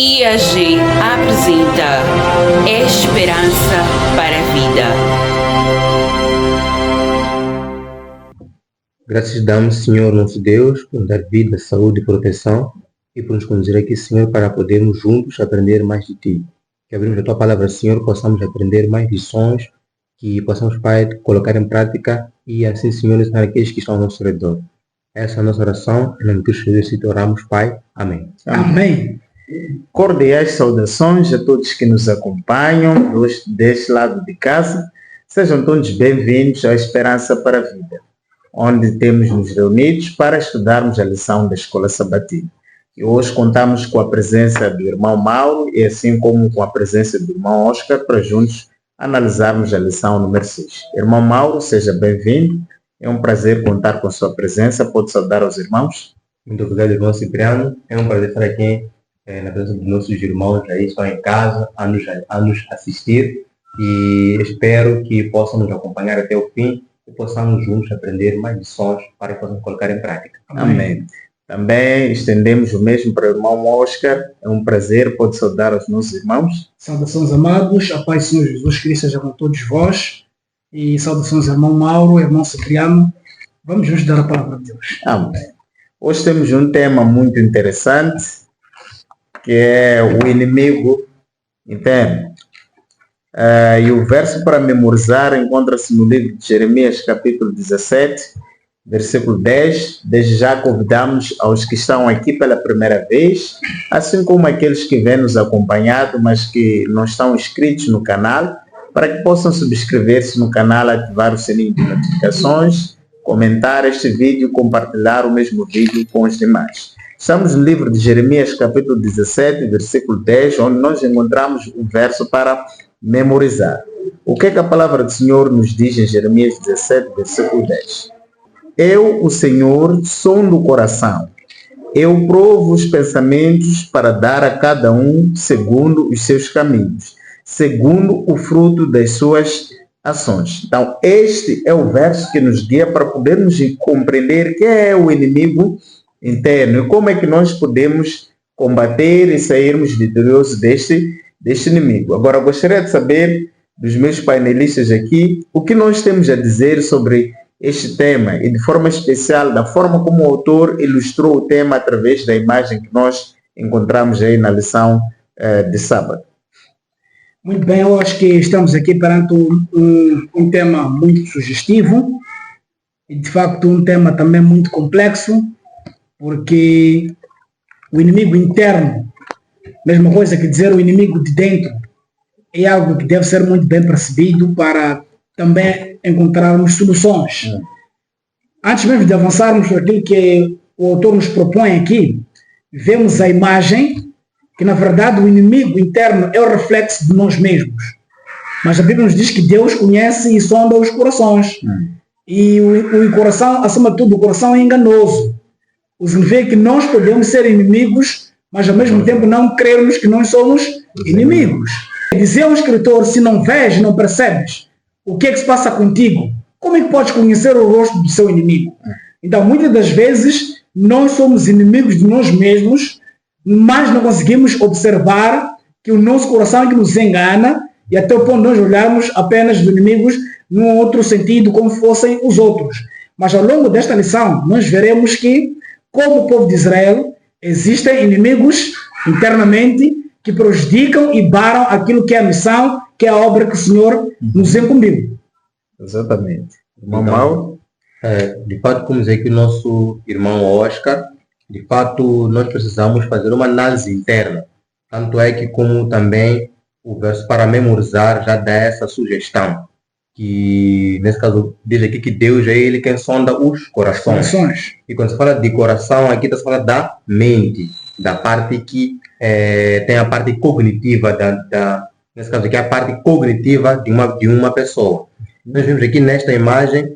IAG apresenta Esperança para a Vida. Graças damos, Senhor nosso Deus, por nos dar vida, saúde e proteção e por nos conduzir aqui, Senhor, para podermos juntos aprender mais de Ti. Que abrimos a Tua Palavra, Senhor, possamos aprender mais lições, que possamos, Pai, colocar em prática e assim, Senhor, ensinar aqueles que estão ao nosso redor. Essa é a nossa oração, em nome de Cristo Jesus, te oramos, Pai. Amém. Amém. Cordiais saudações a todos que nos acompanham deste lado de casa. Sejam todos bem-vindos à Esperança para a Vida, onde temos nos reunidos para estudarmos a lição da Escola Sabatina. E hoje contamos com a presença do irmão Mauro e assim como com a presença do irmão Oscar para juntos analisarmos a lição número 6. Irmão Mauro, seja bem-vindo. É um prazer contar com a sua presença. Pode saudar aos irmãos. Muito obrigado, irmão Cipriano. É um prazer estar aqui na presença dos nossos irmãos aí estão em casa a nos assistir e espero que possam nos acompanhar até o fim e possamos juntos aprender mais lições para que possamos colocar em prática. Amém. Também estendemos o mesmo para o irmão Oscar. É um prazer, pode saudar aos nossos irmãos. Saudações amados, a paz do Senhor Jesus Cristo seja com todos vós. E saudações irmão Mauro, irmão Cipriano. Vamos juntos dar a palavra de Deus. Amém. Hoje temos um tema muito interessante, que é o inimigo interno. E o verso para memorizar encontra-se no livro de Jeremias, capítulo 17, versículo 10. Desde já convidamos aos que estão aqui pela primeira vez, assim como aqueles que vêm nos acompanhado, mas que não estão inscritos no canal, para que possam subscrever-se no canal, ativar o sininho de notificações, comentar este vídeo e compartilhar o mesmo vídeo com os demais. Estamos no livro de Jeremias, capítulo 17, versículo 10, onde nós encontramos o verso para memorizar. O que é que a palavra do Senhor nos diz em Jeremias 17, versículo 10? Eu, o Senhor, sondo o coração. Eu provo os pensamentos para dar a cada um segundo os seus caminhos, segundo o fruto das suas ações. Então, este é o verso que nos guia para podermos compreender quem é o inimigo interno e como é que nós podemos combater e sairmos vitoriosos deste inimigo. Agora, eu gostaria de saber dos meus painelistas aqui o que nós temos a dizer sobre este tema e, de forma especial, da forma como o autor ilustrou o tema através da imagem que nós encontramos aí na lição de sábado. Muito bem, eu acho que estamos aqui perante um tema muito sugestivo e, de facto, um tema também muito complexo, porque o inimigo interno, mesma coisa que dizer o inimigo de dentro, é algo que deve ser muito bem percebido para também encontrarmos soluções. Antes mesmo de avançarmos para aquilo que o autor nos propõe aqui, vemos a imagem que, na verdade, o inimigo interno é o reflexo de nós mesmos. Mas a Bíblia nos diz que Deus conhece e sonda os corações. E o coração, acima de tudo, o coração é enganoso. O que significa que nós podemos ser inimigos, mas ao mesmo tempo não crermos que nós somos inimigos. Dizia o escritor, se não vês, não percebes o que é que se passa contigo, como é que podes conhecer o rosto do seu inimigo? Então, muitas das vezes, nós somos inimigos de nós mesmos, mas não conseguimos observar que o nosso coração é que nos engana e até o ponto de nós olharmos apenas os inimigos num outro sentido, como fossem os outros. Mas ao longo desta lição, nós veremos que, como o povo de Israel, existem inimigos internamente que prejudicam e baram aquilo que é a missão, que é a obra que o Senhor nos incumbiu. Exatamente. Então, de fato, como dizer que o nosso irmão Oscar, de fato, nós precisamos fazer uma análise interna. Tanto é que, como também o verso para memorizar já dá essa sugestão, que nesse caso diz aqui que Deus é Ele quem sonda os corações. E quando se fala de coração, aqui está se falando da mente, da parte que tem a parte cognitiva, nesse caso aqui a parte cognitiva de uma pessoa. Nós vemos aqui nesta imagem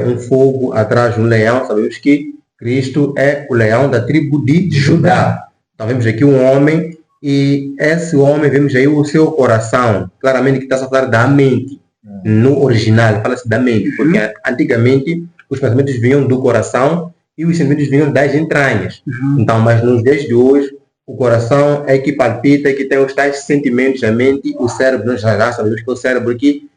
um fogo atrás de um leão, sabemos que Cristo é o leão da tribo de Judá. Então vemos aqui um homem e esse homem, vemos aí o seu coração, claramente que está a falar da mente. No original fala-se da mente, porque antigamente os pensamentos vinham do coração e os sentimentos vinham das entranhas. Então, mas nos dias de hoje, o coração é que palpita, é que tem os tais sentimentos, a mente, o cérebro, nós já sabemos que é o cérebro que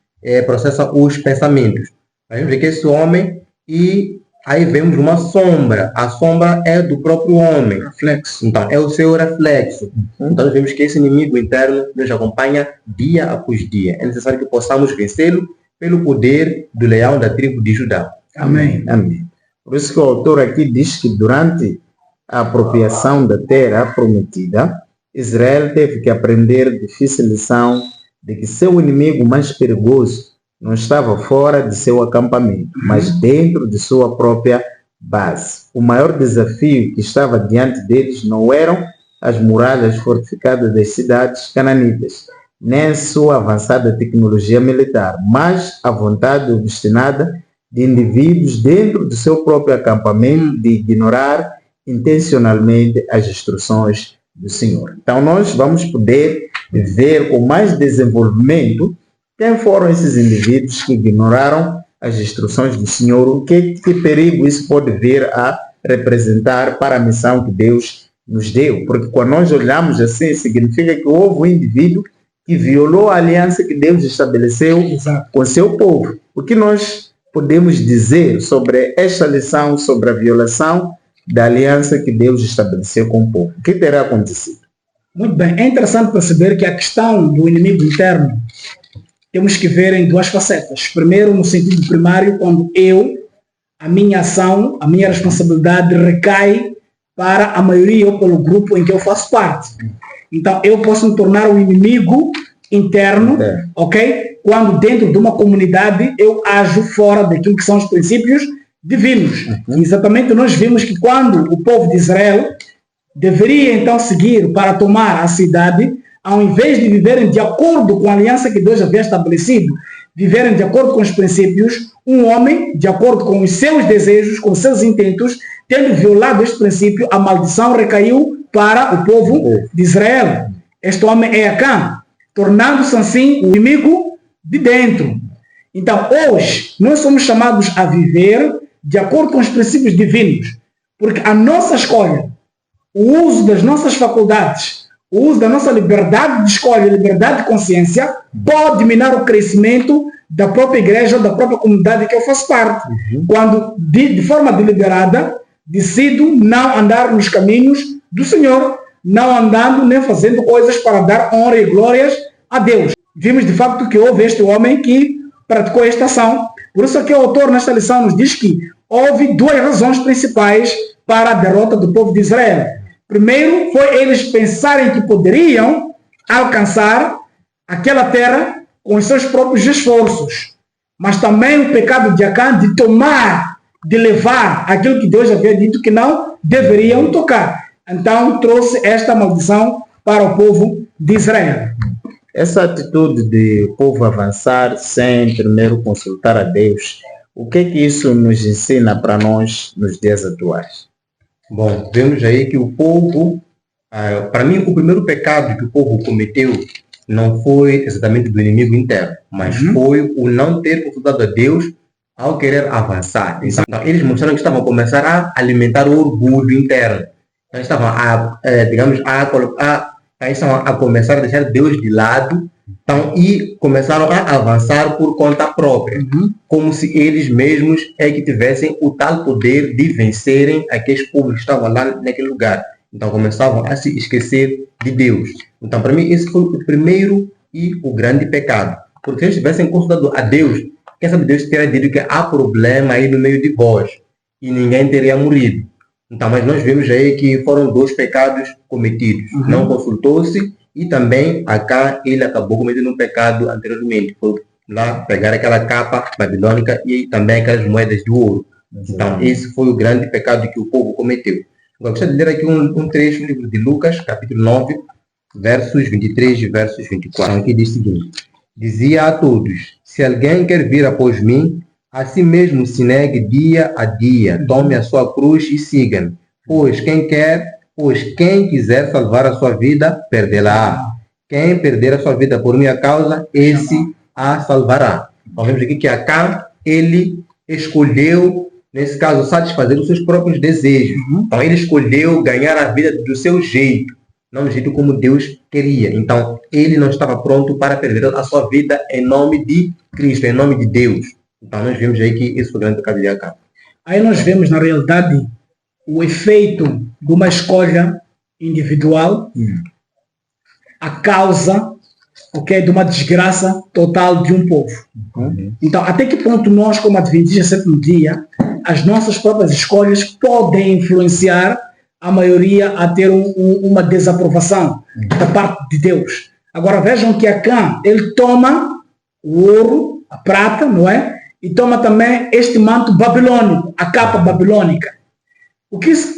processa os pensamentos. Nós vemos aqui esse homem e aí vemos uma sombra. A sombra é do próprio homem. Reflexo. Então, é o seu reflexo. Então, nós vemos que esse inimigo interno nos acompanha dia após dia. É necessário que possamos vencê-lo pelo poder do leão da tribo de Judá. Amém. Amém. Por isso que o autor aqui diz que durante a apropriação da terra prometida, Israel teve que aprender a difícil lição de que seu inimigo mais perigoso não estava fora de seu acampamento, mas dentro de sua própria base. O maior desafio que estava diante deles não eram as muralhas fortificadas das cidades cananitas, nem sua avançada tecnologia militar, mas a vontade obstinada de indivíduos dentro do seu próprio acampamento de ignorar intencionalmente as instruções do Senhor. Então nós vamos poder ver com mais desenvolvimento quem foram esses indivíduos que ignoraram as instruções do Senhor, o que perigo isso pode vir a representar para a missão que Deus nos deu. Porque quando nós olhamos assim, significa que houve um indivíduo que violou a aliança que Deus estabeleceu com seu povo. O que nós podemos dizer sobre esta lição, sobre a violação da aliança que Deus estabeleceu com o povo? O que terá acontecido? Muito bem. É interessante perceber que a questão do inimigo interno temos que ver em duas facetas. Primeiro, no sentido primário, quando a minha ação, a minha responsabilidade recai para a maioria ou pelo grupo em que eu faço parte. Então, eu posso me tornar um inimigo interno, ok? Quando dentro de uma comunidade eu ajo fora daquilo que são os princípios divinos. Exatamente, nós vimos que quando o povo de Israel deveria então seguir para tomar a cidade, ao invés de viverem de acordo com a aliança que Deus havia estabelecido, viverem de acordo com os princípios, um homem, de acordo com os seus desejos, com os seus intentos, tendo violado este princípio, a maldição recaiu para o povo de Israel. Este homem é Acã, tornando-se assim o inimigo de dentro. Então, hoje, nós somos chamados a viver de acordo com os princípios divinos, porque a nossa escolha, o uso das nossas faculdades, o uso da nossa liberdade de escolha, liberdade de consciência, pode minar o crescimento da própria igreja, da própria comunidade que eu faço parte. Quando, de forma deliberada, decido não andar nos caminhos do Senhor, não andando nem fazendo coisas para dar honra e glórias a Deus. Vimos de facto que houve este homem que praticou esta ação. Por isso que o autor nesta lição nos diz que houve duas razões principais para a derrota do povo de Israel. Primeiro, foi eles pensarem que poderiam alcançar aquela terra com os seus próprios esforços. Mas também o pecado de Acã de tomar, de levar aquilo que Deus havia dito que não deveriam tocar. Então, trouxe esta maldição para o povo de Israel. Essa atitude de o povo avançar sem primeiro consultar a Deus, o que isso nos ensina para nós nos dias atuais? Bom, vemos aí que o povo, para mim, o primeiro pecado que o povo cometeu não foi exatamente do inimigo interno, mas foi o não ter consultado a Deus ao querer avançar. Então, eles mostraram que estavam a começar a alimentar o orgulho interno. Então, estavam a começar a deixar Deus de lado, então, e começaram a avançar por conta própria, como se eles mesmos é que tivessem o tal poder de vencerem aqueles povos que estavam lá naquele lugar. Então começavam a se esquecer de Deus. Então, para mim, esse foi o primeiro e o grande pecado. Porque se eles tivessem consultado a Deus, quem sabe Deus teria dito que há problema aí no meio de vós e ninguém teria morrido. Então, mas nós vemos aí que foram dois pecados cometidos. Não consultou-se e também Acã, ele acabou cometendo um pecado anteriormente. Foi lá pegar aquela capa babilônica e também aquelas moedas de ouro. Então, esse foi o grande pecado que o povo cometeu. Agora, gostaria de ler aqui um trecho do livro de Lucas, capítulo 9, versos 23 e versos 24, que diz o seguinte: dizia a todos: se alguém quer vir após mim, a si mesmo se negue dia a dia, tome a sua cruz e siga-me. Pois quem quiser salvar a sua vida, perdê-la. Quem perder a sua vida por minha causa, esse a salvará. Então, vemos aqui que Acã, ele escolheu, nesse caso, satisfazer os seus próprios desejos. Então, ele escolheu ganhar a vida do seu jeito. não do jeito como Deus queria. Então, ele não estava pronto para perder a sua vida em nome de Cristo, em nome de Deus. Então, nós vemos aí que isso foi o grande pecado de Acã. Aí nós vemos, na realidade, o efeito de uma escolha individual, a causa, de uma desgraça total de um povo. Então, até que ponto nós, como adventistas do sétimo dia, as nossas próprias escolhas podem influenciar a maioria a ter uma desaprovação da parte de Deus. Agora vejam que Acã, ele toma o ouro, a prata, não é? E toma também este manto babilônico, a capa babilônica. O que isso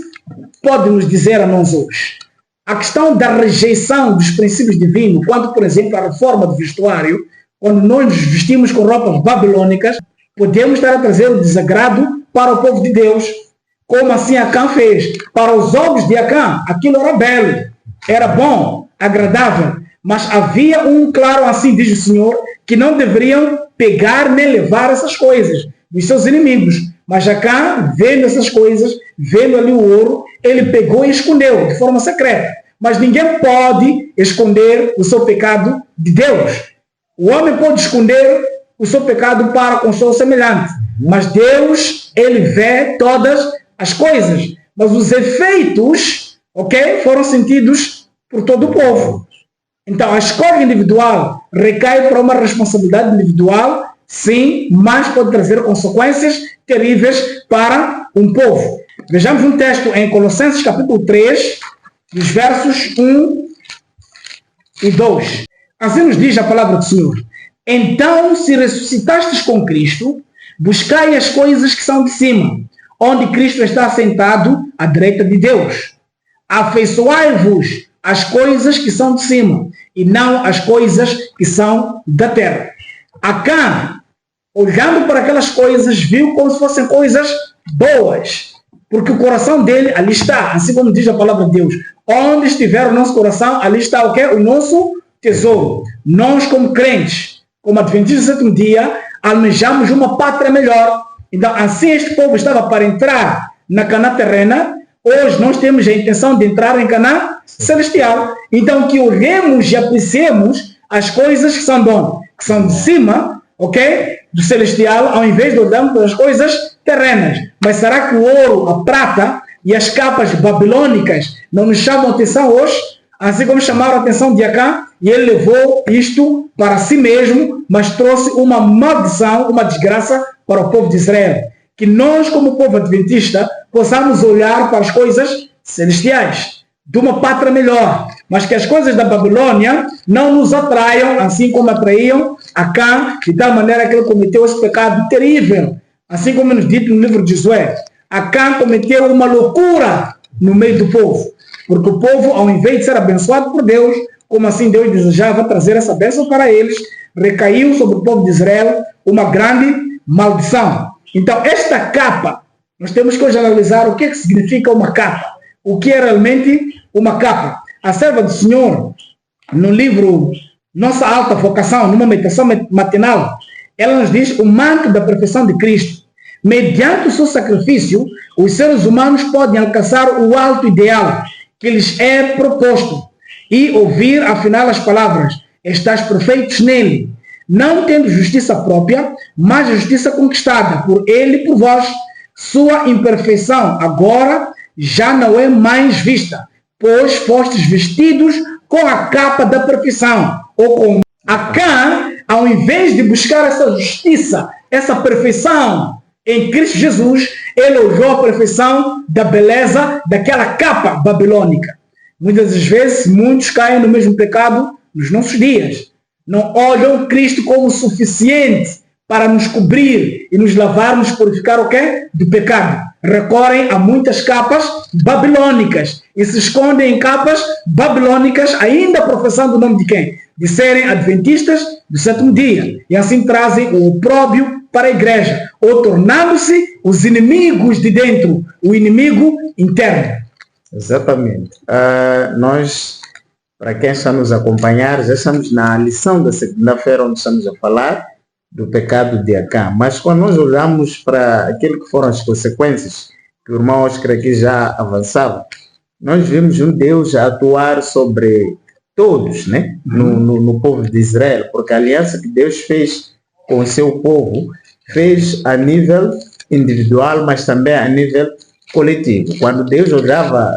pode nos dizer a nós hoje? A questão da rejeição dos princípios divinos, quando, por exemplo, a reforma do vestuário, quando nós nos vestimos com roupas babilônicas, podemos estar a trazer o desagrado para o povo de Deus, como assim Acã fez. Para os olhos de Acã, aquilo era belo, era bom, agradável, mas havia claro, assim diz o Senhor, que não deveriam pegar nem levar essas coisas dos seus inimigos. Mas Acã, vendo essas coisas, vendo ali o ouro, ele pegou e escondeu de forma secreta. Mas ninguém pode esconder o seu pecado de Deus. O homem pode esconder o seu pecado para com o seu semelhante. Mas Deus, ele vê todas as coisas. Mas os efeitos, foram sentidos por todo o povo. Então, a escolha individual recai para uma responsabilidade individual, sim, mas pode trazer consequências terríveis para um povo. Vejamos um texto em Colossenses capítulo 3, dos versos 1 e 2. Assim nos diz a palavra do Senhor. Então, se ressuscitastes com Cristo, buscai as coisas que são de cima, onde Cristo está assentado à direita de Deus. Afeiçoai-vos às coisas que são de cima, e não às coisas que são da terra. Acã, olhando para aquelas coisas, viu como se fossem coisas boas, porque o coração dele ali está, assim como diz a palavra de Deus. Onde estiver o nosso coração, ali está o quê? O nosso tesouro. Nós, como crentes, como adventistas do sétimo dia, almejamos uma pátria melhor. Então, assim este povo estava para entrar na Canaã terrena. Hoje nós temos a intenção de entrar em Canaã celestial. Então, que olhemos e apreciemos as coisas que são de onde? Que são de cima, do celestial, ao invés de olharmos para as coisas terrenas. Mas será que o ouro, a prata e as capas babilônicas não nos chamam a atenção hoje? Assim como chamaram a atenção de Acã, e ele levou isto para si mesmo, mas trouxe uma maldição, uma desgraça para o povo de Israel. Que nós, como povo adventista, possamos olhar para as coisas celestiais, de uma pátria melhor, mas que as coisas da Babilônia não nos atraiam, assim como atraíam Acã, de tal maneira que ele cometeu esse pecado terrível. Assim como nos dito no livro de Josué, Acã cometeu uma loucura no meio do povo, porque o povo, ao invés de ser abençoado por Deus, como assim Deus desejava trazer essa bênção para eles, recaiu sobre o povo de Israel uma grande maldição. Então, esta capa, nós temos que hoje analisar o que significa uma capa. O que é realmente uma capa? A serva do Senhor, no livro Nossa Alta Vocação, numa meditação matinal, ela nos diz o manto da perfeição de Cristo. Mediante o seu sacrifício, os seres humanos podem alcançar o alto ideal que lhes é proposto e ouvir, afinal, as palavras: estais perfeitos nele, não tendo justiça própria, mas a justiça conquistada por ele e por vós. Sua imperfeição agora já não é mais vista, pois fostes vestidos com a capa da perfeição. Ou com Acã, ao invés de buscar essa justiça, essa perfeição em Cristo Jesus, ele olhou a perfeição da beleza daquela capa babilônica. Muitas das vezes, muitos caem no mesmo pecado nos nossos dias. Não olham Cristo como suficiente para nos cobrir e nos lavar, nos purificar do pecado. Recorrem a muitas capas babilônicas e se escondem em capas babilônicas, ainda professando o nome de quem? De serem adventistas do sétimo dia. E assim trazem o opróbrio para a igreja, ou tornando-se os inimigos de dentro, o inimigo interno. Exatamente. Nós, para quem está nos acompanhar, já estamos na lição da segunda-feira, onde estamos a falar do pecado de Acã. Mas quando nós olhamos para aquilo que foram as consequências, que o irmão Oscar aqui já avançava, nós vimos um Deus a atuar sobre todos, né? No povo de Israel, porque a aliança que Deus fez com o seu povo, fez a nível individual, mas também a nível coletivo. Quando Deus olhava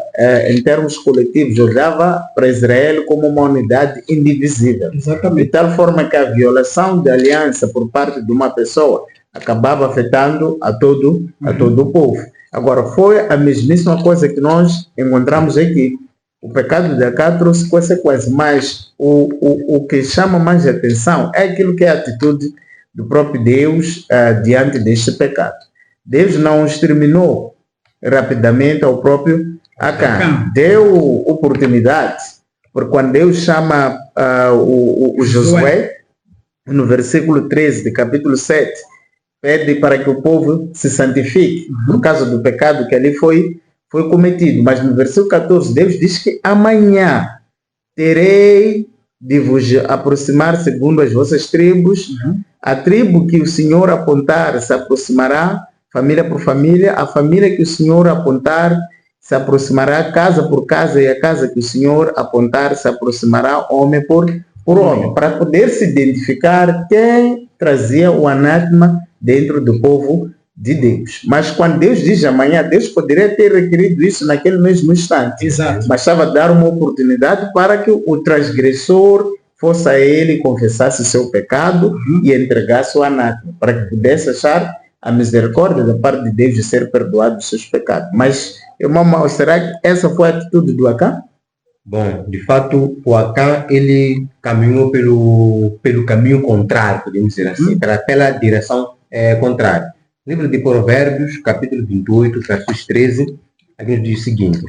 em termos coletivos, olhava para Israel como uma unidade indivisível. Exatamente. De tal forma que a violação da aliança por parte de uma pessoa acabava afetando a todo o povo. Agora, foi a mesmíssima coisa que nós encontramos aqui. O pecado de Acã trouxe consequências, mas o que chama mais atenção é aquilo que é a atitude do próprio Deus diante deste pecado. Deus não exterminou rapidamente ao próprio Acã. Deu oportunidade, porque quando Deus chama o Josué, no versículo 13 de capítulo 7, pede para que o povo se santifique por causa do pecado que ali foi cometido. Mas no versículo 14, Deus diz que amanhã terei de vos aproximar segundo as vossas tribos. A tribo que o Senhor apontar se aproximará, família por família. A família que o Senhor apontar se aproximará, casa por casa, e a casa que o Senhor apontar se aproximará, homem por homem, para poder se identificar quem trazia o anátema dentro do povo de Deus. Mas quando Deus diz amanhã, Deus poderia ter requerido isso naquele mesmo instante. Exato. Bastava dar uma oportunidade para que o transgressor fosse a ele, confessasse seu pecado e entregasse o anátema, para que pudesse achar a misericórdia da parte de Deus de ser perdoado dos seus pecados. Mas, irmão, será que essa foi a atitude do Acã? Bom, de fato, o Acã, ele caminhou pelo caminho contrário, podemos dizer assim, pela direção contrária. Livro de Provérbios, capítulo 28, versos 13, aqui nos diz o seguinte: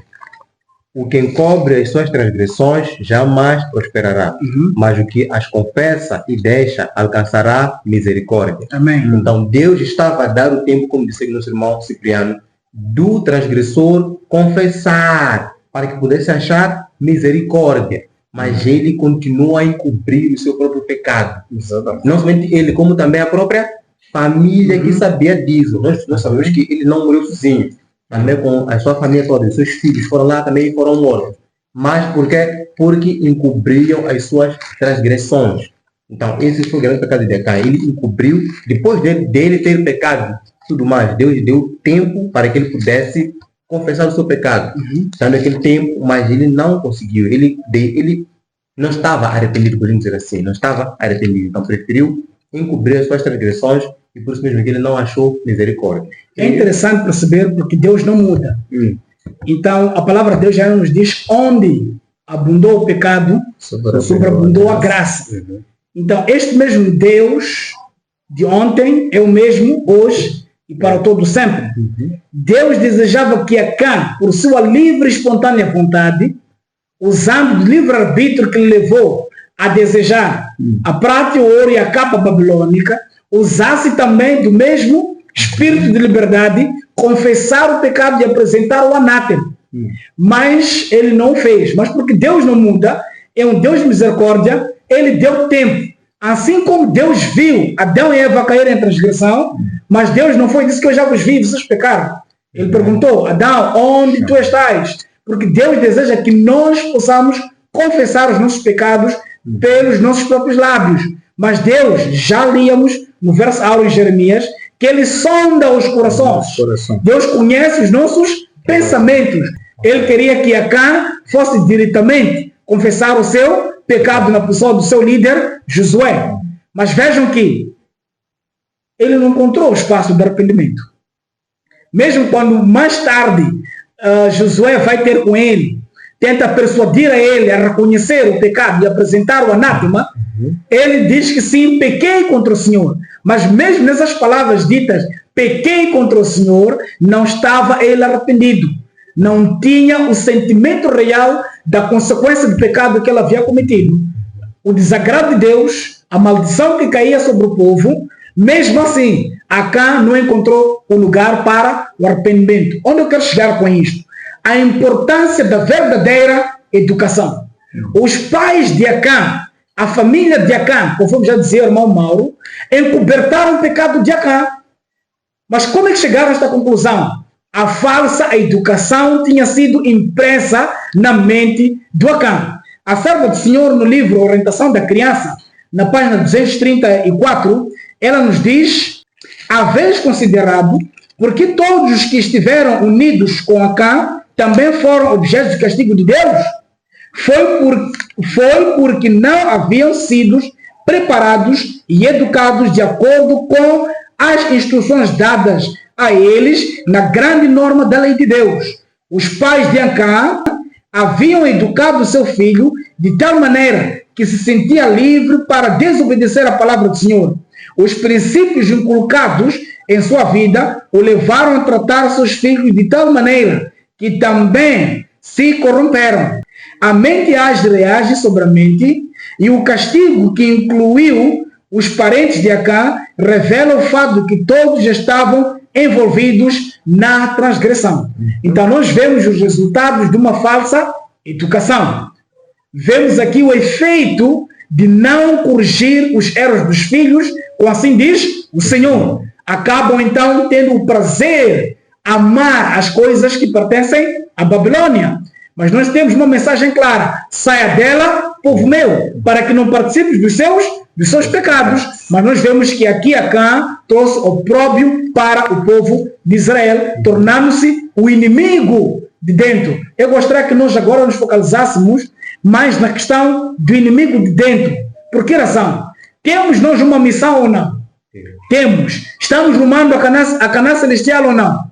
o que encobre as suas transgressões jamais prosperará, mas o que as confessa e deixa alcançará misericórdia. Amém. Então, Deus estava a dar o tempo, como disse nosso irmão Cipriano, do transgressor confessar, para que pudesse achar misericórdia. Mas ele continua a encobrir o seu próprio pecado. Exatamente. Não somente ele, como também a própria família que sabia disso. Nós sabemos que ele não morreu sozinho. Também com a sua família toda, os seus filhos foram lá também e foram mortos. Mas por quê? Porque encobriam as suas transgressões. Então, esse foi o grande pecado de Acã. Ele encobriu, depois dele ter pecado, tudo mais. Deus deu tempo para que ele pudesse confessar o seu pecado. Dando aquele tempo, mas ele não conseguiu. Ele não estava arrependido, podemos dizer assim. Não estava arrependido. Então, preferiu encobrir as suas transgressões e por isso mesmo que ele não achou misericórdia. É interessante perceber porque Deus não muda. Então, a palavra de Deus já nos diz onde abundou o pecado, sobreabundou a graça. Então, este mesmo Deus de ontem é o mesmo hoje e para todo sempre. Deus desejava que Acã, por sua livre e espontânea vontade, usando o livre-arbítrio que lhe levou a desejar a prata, o ouro e a capa babilônica, usasse também do mesmo espírito de liberdade, confessar o pecado e apresentar o anátema. Mas ele não fez. Mas porque Deus não muda, é um Deus de misericórdia, ele deu tempo. Assim como Deus viu Adão e Eva caírem em transgressão, mas Deus não foi, disse que eu já vos vi, vocês pecaram. Ele perguntou: Adão, onde tu estás? Porque Deus deseja que nós possamos confessar os nossos pecados pelos nossos próprios lábios. Mas Deus, já líamos no verso áureo em Jeremias, que ele sonda os corações. Deus conhece os nossos pensamentos. Ele queria que Acã fosse diretamente confessar o seu pecado na pessoa do seu líder, Josué. Mas vejam que ele não encontrou espaço de arrependimento. Mesmo quando mais tarde Josué vai ter com ele, tenta persuadir a ele a reconhecer o pecado e apresentar o anátema, ele diz que sim, pequei contra o Senhor. Mas mesmo nessas palavras ditas, pequei contra o Senhor, não estava ele arrependido. Não tinha o sentimento real da consequência do pecado que ele havia cometido. O desagrado de Deus, a maldição que caía sobre o povo, mesmo assim, Acã não encontrou o lugar para o arrependimento. Onde eu quero chegar com isto? A importância da verdadeira educação. Os pais de Acã, a família de Acã, conforme já dizia o irmão Mauro, encobertaram o pecado de Acã. Mas como é que chegaram a esta conclusão? a falsa educação tinha sido impressa na mente do Acã. A serva do Senhor, no livro Orientação da Criança, na página 234, ela nos diz: haveis considerado, porque todos os que estiveram unidos com Acã também foram objetos de castigo de Deus? Foi porque não haviam sido preparados e educados de acordo com as instruções dadas a eles na grande norma da lei de Deus. Os pais de Acã haviam educado seu filho de tal maneira que se sentia livre para desobedecer a palavra do Senhor. Os princípios inculcados em sua vida o levaram a tratar seus filhos de tal maneira que também se corromperam. A mente age e reage sobre a mente, e o castigo que incluiu os parentes de Acã revela o fato de que todos estavam envolvidos na transgressão. Então nós vemos os resultados de uma falsa educação. Vemos aqui o efeito de não corrigir os erros dos filhos, como assim diz o Senhor. Acabam então tendo o prazer, amar as coisas que pertencem à Babilônia. Mas nós temos uma mensagem clara: saia dela, povo meu, para que não participes dos seus pecados. Mas nós vemos que aqui Acã trouxe opróbrio para o povo de Israel, tornando-se o inimigo de dentro. Eu gostaria que nós agora nos focalizássemos mais na questão do inimigo de dentro. Por que razão? Temos nós uma missão ou não? Temos. Estamos rumando a Canaã celestial ou não?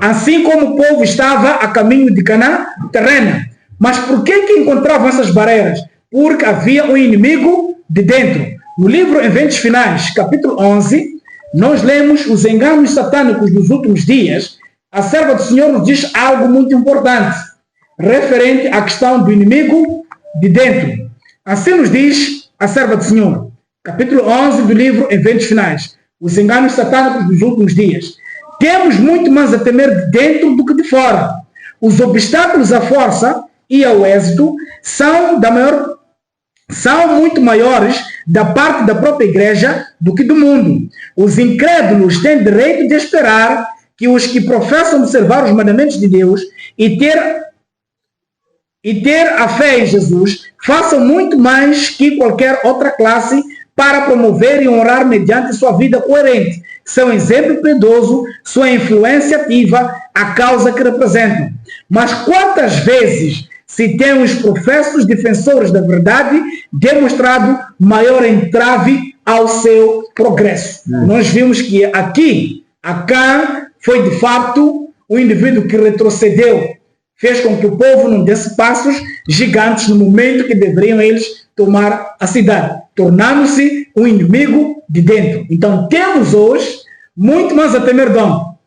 Assim como o povo estava a caminho de Canaã terrena. Mas por que encontravam essas barreiras? Porque havia um inimigo de dentro. No livro Eventos Finais, capítulo 11, nós lemos os enganos satânicos dos últimos dias. A serva do Senhor nos diz algo muito importante, referente à questão do inimigo de dentro. Assim nos diz a serva do Senhor, capítulo 11 do livro Eventos Finais, os enganos satânicos dos últimos dias. Temos muito mais a temer de dentro do que de fora. Os obstáculos à força e ao êxito são muito maiores da parte da própria igreja do que do mundo. Os incrédulos têm direito de esperar que os que professam observar os mandamentos de Deus e ter a fé em Jesus façam muito mais que qualquer outra classe para promover e honrar mediante sua vida coerente, seu exemplo piedoso, sua influência ativa, a causa que representam. Mas quantas vezes se tem os professos defensores da verdade demonstrado maior entrave ao seu progresso? Nós vimos que aqui, Acã foi de fato o indivíduo que retrocedeu, fez com que o povo não desse passos gigantes no momento que deveriam eles tomar a cidade, tornando-se um inimigo de dentro. Então temos hoje muito mais a temer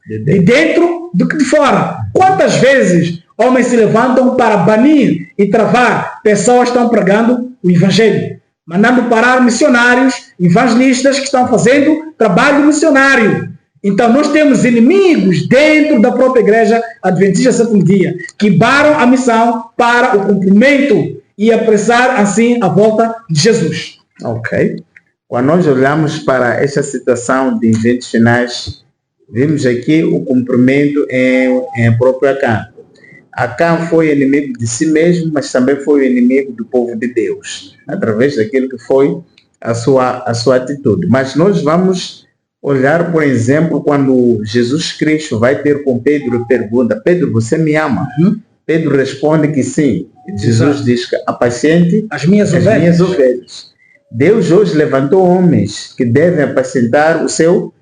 de dentro do que de fora. Quantas vezes homens se levantam para banir e travar pessoas que estão pregando o Evangelho, mandando parar missionários, evangelistas que estão fazendo trabalho missionário. Então nós temos inimigos dentro da própria igreja adventista do sétimo dia, que baram a missão para o cumprimento e apressar assim a volta de Jesus. Ok. Quando nós olhamos para essa situação de eventos finais, vimos aqui o cumprimento em próprio Acã. Acã foi inimigo de si mesmo, mas também foi inimigo do povo de Deus, através daquilo que foi a sua atitude. Mas nós vamos olhar, por exemplo, quando Jesus Cristo vai ter com Pedro e pergunta: Pedro, você me ama? Pedro responde que sim. Jesus diz que apacente as minhas ovelhas. Deus hoje levantou homens que devem apacentar o seu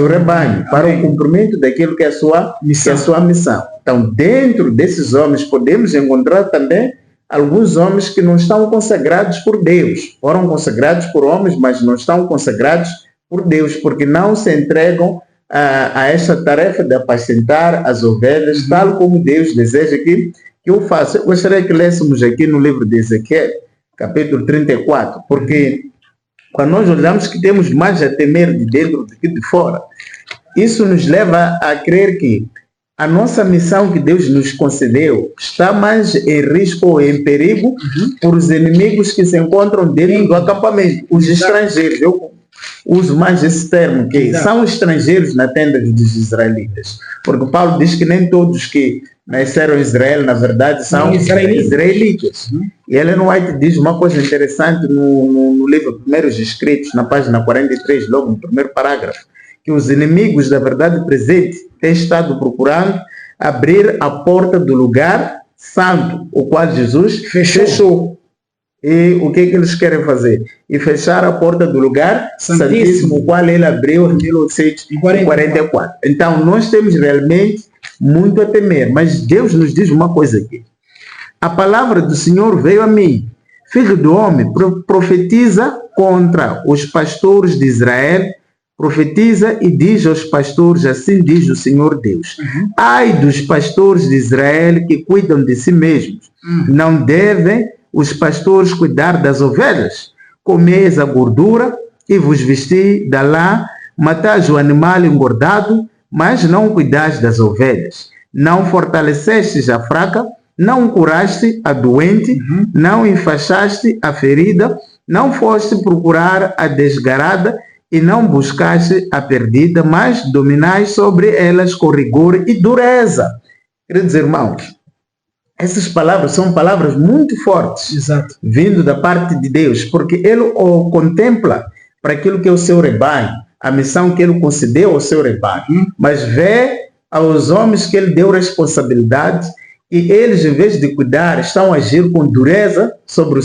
rebanho para o cumprimento daquilo que é a sua missão. Então, dentro desses homens, podemos encontrar também alguns homens que não estão consagrados por Deus. Foram consagrados por homens, mas não estão consagrados por Deus, porque não se entregam a esta tarefa de apacentar as ovelhas, tal como Deus deseja que eu faça. Eu gostaria que lêssemos aqui no livro de Ezequiel, capítulo 34, porque quando nós olhamos que temos mais a temer de dentro do que de fora, isso nos leva a crer que a nossa missão que Deus nos concedeu está mais em risco ou em perigo por os inimigos que se encontram dentro do acampamento, os estrangeiros. uso mais esse termo, que são estrangeiros na tenda dos israelitas. Porque Paulo diz que nem todos que nasceram em Israel, na verdade, são israelitas. E Ellen White diz uma coisa interessante no livro Primeiros Escritos, na página 43, logo no primeiro parágrafo, que os inimigos da verdade presente têm estado procurando abrir a porta do lugar santo, o qual Jesus fechou. E o que eles querem fazer? E fechar a porta do lugar santíssimo, o qual ele abriu em 1844. Então, nós temos realmente muito a temer. Mas Deus nos diz uma coisa aqui. A palavra do Senhor veio a mim. Filho do homem, profetiza contra os pastores de Israel, profetiza e diz aos pastores, assim diz o Senhor Deus. Ai dos pastores de Israel que cuidam de si mesmos. Não devem os pastores cuidar das ovelhas? Comeis a gordura e vos vestis da lã, matais o animal engordado, mas não cuidais das ovelhas. Não fortalecestes a fraca, não curaste a doente, não enfaixaste a ferida, não foste procurar a desgarrada e não buscaste a perdida, mas dominais sobre elas com rigor e dureza. Queridos irmãos, essas palavras são palavras muito fortes, vindo da parte de Deus, porque Ele o contempla para aquilo que é o seu rebanho, a missão que Ele concedeu ao seu rebanho, mas vê aos homens que Ele deu responsabilidade e eles, em vez de cuidar, estão a agir com dureza sobre o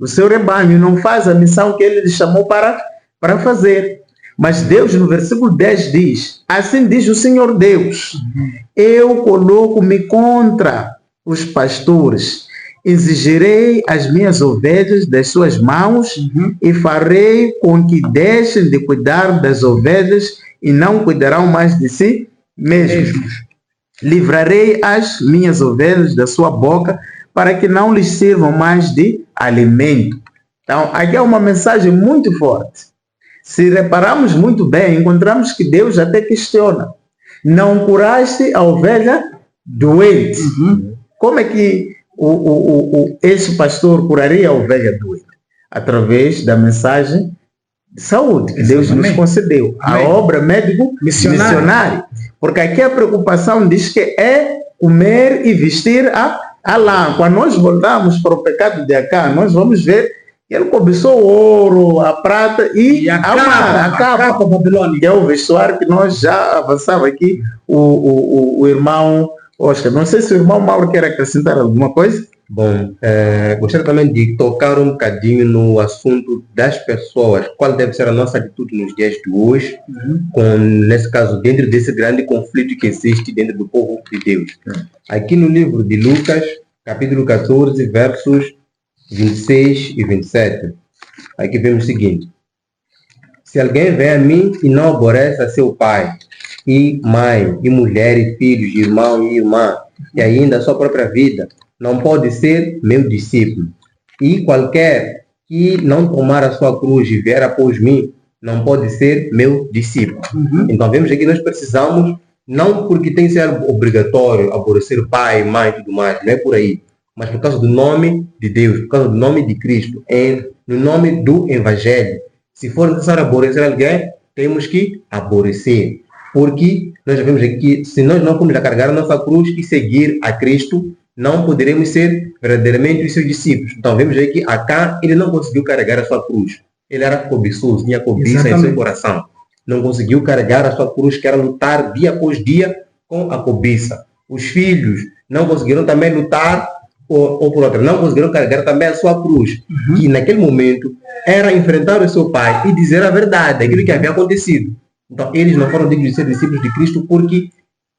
seu rebanho e não faz a missão que Ele lhes chamou para fazer. Mas Deus, no versículo 10, diz, assim diz o Senhor Deus, eu coloco-me contra os pastores, exigirei as minhas ovelhas das suas mãos e farei com que deixem de cuidar das ovelhas e não cuidarão mais de si mesmos. Livrarei as minhas ovelhas da sua boca para que não lhes sirvam mais de alimento. Então, aqui é uma mensagem muito forte. Se repararmos muito bem, encontramos que Deus até questiona. Não curaste a ovelha doente. Como é que esse pastor curaria a ovelha doente? Através da mensagem de saúde que Deus nos concedeu. A obra médico missionária. Porque aqui a preocupação diz que é comer e vestir a lã. Quando nós voltamos para o pecado de Acã, nós vamos ver que ele cobiçou o ouro, a prata e a capa babilônica. Que é o vestuário que nós já avançava aqui. O irmão Oscar, não sei se o irmão Mauro quer acrescentar alguma coisa. Bom, gostaria também de tocar um bocadinho no assunto das pessoas, qual deve ser a nossa atitude nos dias de hoje, nesse caso, dentro desse grande conflito que existe dentro do povo de Deus. Aqui no livro de Lucas, capítulo 14, versos 26 e 27, aqui vemos o seguinte: se alguém vem a mim e não aborrece a seu pai, e mãe, e mulher, e filhos, e irmão e irmã, e ainda a sua própria vida, não pode ser meu discípulo. E qualquer que não tomar a sua cruz e vier após mim, não pode ser meu discípulo. Então vemos aqui que nós precisamos, não porque tem que ser obrigatório aborrecer pai, mãe e tudo mais, não é por aí, mas por causa do nome de Deus, por causa do nome de Cristo, no nome do Evangelho. Se for necessário aborrecer alguém, temos que aborrecer. Porque nós já vemos aqui que se nós não formos a carregar a nossa cruz e seguir a Cristo, não poderemos ser verdadeiramente os seus discípulos. Então vemos aí que Acã, ele não conseguiu carregar a sua cruz. Ele era cobiçoso, tinha cobiça em seu coração. Não conseguiu carregar a sua cruz, que era lutar dia após dia com a cobiça. Os filhos não conseguiram também lutar, ou por outra, não conseguiram carregar também a sua cruz, que naquele momento era enfrentar o seu pai e dizer a verdade, aquilo que havia acontecido. Então eles não foram dignos de ser discípulos de Cristo porque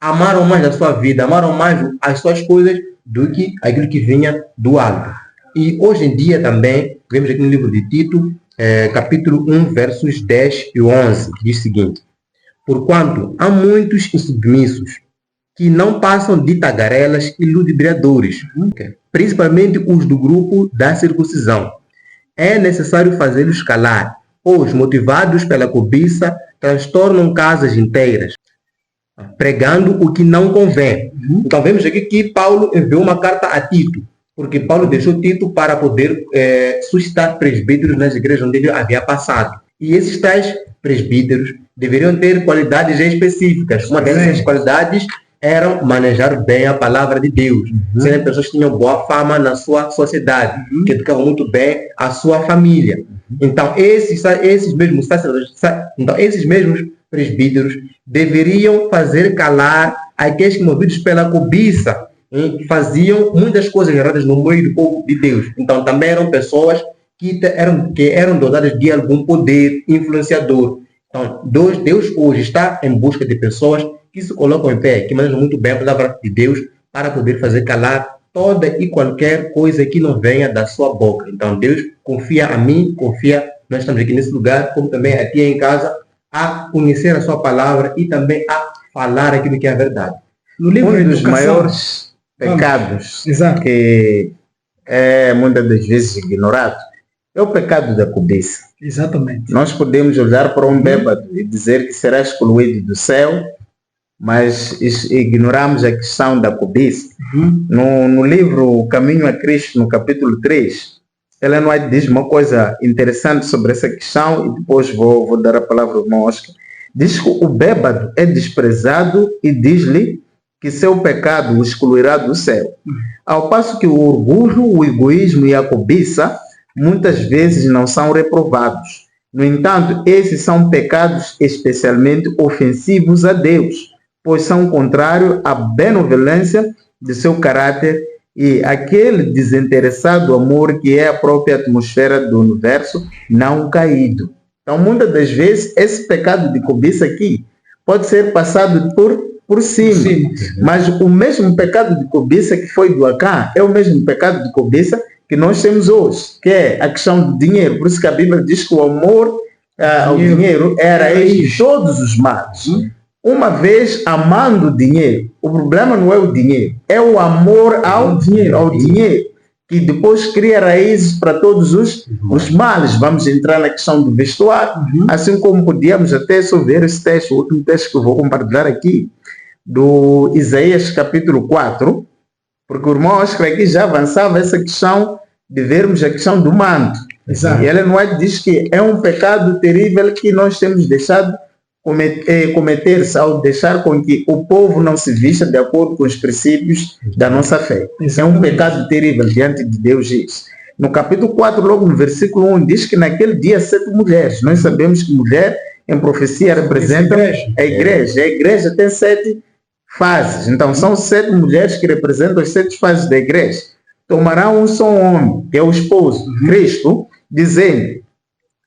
amaram mais a sua vida, amaram mais as suas coisas do que aquilo que vinha do alto. E hoje em dia também, vemos aqui no livro de Tito, capítulo 1, versos 10 e 11, que diz o seguinte: porquanto há muitos insubmissos, que não passam de tagarelas e ludibriadores, principalmente os do grupo da circuncisão. É necessário fazê-los calar, pois, motivados pela cobiça, transtornam casas inteiras, pregando o que não convém. Então vemos aqui que Paulo enviou uma carta a Tito, porque Paulo deixou Tito para poder suscitar presbíteros nas igrejas onde ele havia passado. E esses tais presbíteros deveriam ter qualidades específicas. Uma dessas qualidades era manejar bem a palavra de Deus. Serem pessoas que tinham boa fama na sua sociedade, que educavam muito bem a sua família. Então, esses mesmos sacerdotes, então, esses mesmos presbíteros deveriam fazer calar aqueles que, movidos pela cobiça, faziam muitas coisas erradas no meio do povo de Deus. Então, também eram pessoas que eram dotadas de algum poder influenciador. Então, Deus hoje está em busca de pessoas que se colocam em pé, que manejam muito bem a palavra de Deus para poder fazer calar toda e qualquer coisa que não venha da sua boca. Então, Deus confia a mim, nós estamos aqui nesse lugar, como também a ti em casa, a conhecer a sua palavra e também a falar aquilo que é a verdade. No livro um dos maiores pecados que é muitas das vezes ignorado é o pecado da cobiça. Exatamente. Nós podemos olhar para um bêbado e dizer que será excluído do céu, mas ignoramos a questão da cobiça. No livro O Caminho a Cristo, no capítulo 3, Ellen White diz uma coisa interessante sobre essa questão e depois vou dar a palavra ao irmão Oscar. Diz que o bêbado é desprezado e diz-lhe que seu pecado o excluirá do céu. Ao passo que o orgulho, o egoísmo e a cobiça muitas vezes não são reprovados. No entanto, esses são pecados especialmente ofensivos a Deus, pois são contrários à benevolência de seu caráter e aquele desinteressado amor que é a própria atmosfera do universo não caído. Então, muitas das vezes, esse pecado de cobiça aqui pode ser passado por cima. Mas o mesmo pecado de cobiça que foi do Acã é o mesmo pecado de cobiça que nós temos hoje, que é a questão do dinheiro. Por isso que a Bíblia diz que o amor ao dinheiro era de todos os males. Uma vez amando o dinheiro, o problema não é o dinheiro, é o amor ao dinheiro, que depois cria raízes para todos os males. Vamos entrar na questão do vestuário, assim como podíamos até só ver esse texto, o último texto que eu vou compartilhar aqui, do Isaías capítulo 4, porque o irmão Oscar aqui já avançava essa questão de vermos a questão do manto. E ela não diz que é um pecado terrível que nós temos deixado cometer-se ao deixar com que o povo não se vista de acordo com os princípios da nossa fé. É um pecado terrível diante de Deus isso. No capítulo 4, logo no versículo 1, diz que naquele dia 7 mulheres. Nós sabemos que mulher em profecia representa a igreja. A igreja tem 7 fases. Então são 7 mulheres que representam as 7 fases da igreja. Tomarão um só homem, que é o esposo, Cristo, dizendo: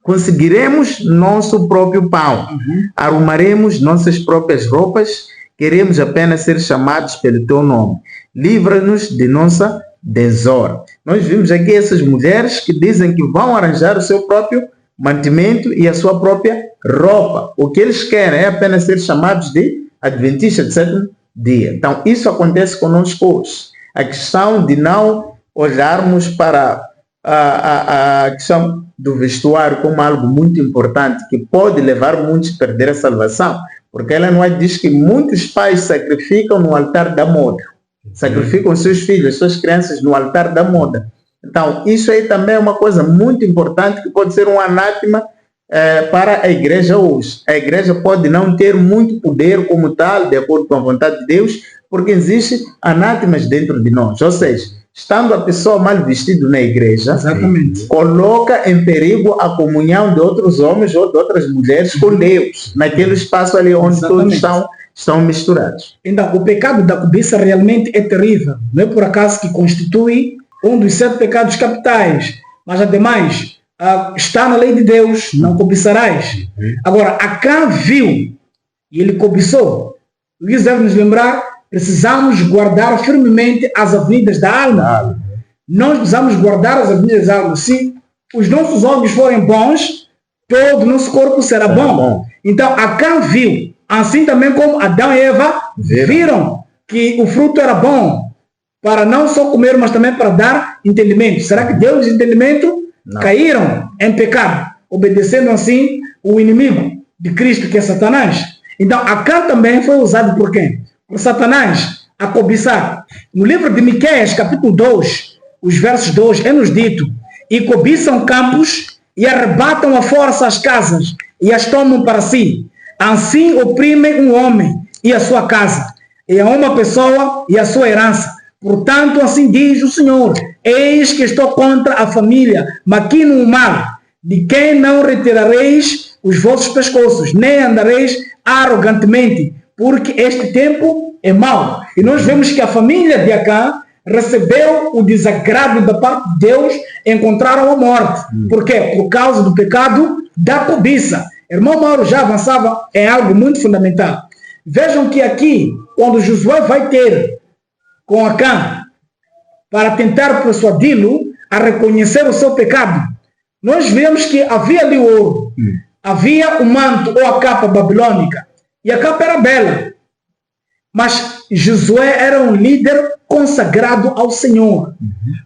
conseguiremos nosso próprio pão, arrumaremos nossas próprias roupas, queremos apenas ser chamados pelo teu nome. Livra-nos de nossa desordem. Nós vimos aqui essas mulheres que dizem que vão arranjar o seu próprio mantimento e a sua própria roupa. O que eles querem é apenas ser chamados de adventistas de 7º dia. Então, isso acontece conosco hoje. A questão de não olharmos para a questão do vestuário como algo muito importante que pode levar muitos a perder a salvação, porque ela não diz que muitos pais sacrificam no altar da moda, sacrificam seus filhos, suas crianças no altar da moda. Então, isso aí também é uma coisa muito importante que pode ser um anátema para a igreja hoje. A igreja pode não ter muito poder como tal, de acordo com a vontade de Deus, porque existem anátemas dentro de nós. Ou seja, estando a pessoa mal vestida na igreja, coloca em perigo a comunhão de outros homens ou de outras mulheres com Deus, naquele espaço ali onde todos estão misturados. Então, o pecado da cobiça realmente é terrível. Não é por acaso que constitui um dos 7 pecados capitais, mas ademais está na lei de Deus, não cobiçarás. Agora, Acã viu e ele cobiçou. Isso deve nos lembrar, precisamos guardar firmemente as avenidas da alma. Nós precisamos guardar as avenidas da alma. Se os nossos olhos forem bons, todo o nosso corpo será bom. Então, Acã viu, assim também como Adão e Eva viram que o fruto era bom, para não só comer, mas também para dar entendimento. Será que deu esse entendimento? Não. Caíram em pecado, obedecendo assim o inimigo de Cristo, que é Satanás. Então, Acã também foi usado por quem? Por Satanás, a cobiçar. No livro de Miqueias, capítulo 2, os versos 2, é nos dito: e cobiçam campos e arrebatam à força as casas e as tomam para si. Assim oprimem um homem e a sua casa, e a uma pessoa e a sua herança. Portanto, assim diz o Senhor: eis que estou contra a família, maquino o mal, de quem não retirareis os vossos pescoços, nem andareis arrogantemente, porque este tempo é mau. E nós vemos que a família de Acã recebeu o desagrado da parte de Deus, encontraram a morte. Por quê? Por causa do pecado da cobiça. Irmão Mauro já avançava em algo muito fundamental. Vejam que aqui, quando Josué vai ter com Acã para tentar persuadi-lo a reconhecer o seu pecado, nós vemos que havia ali o ouro, havia o manto ou a capa babilônica, e a capa era bela. Mas Josué era um líder consagrado ao Senhor.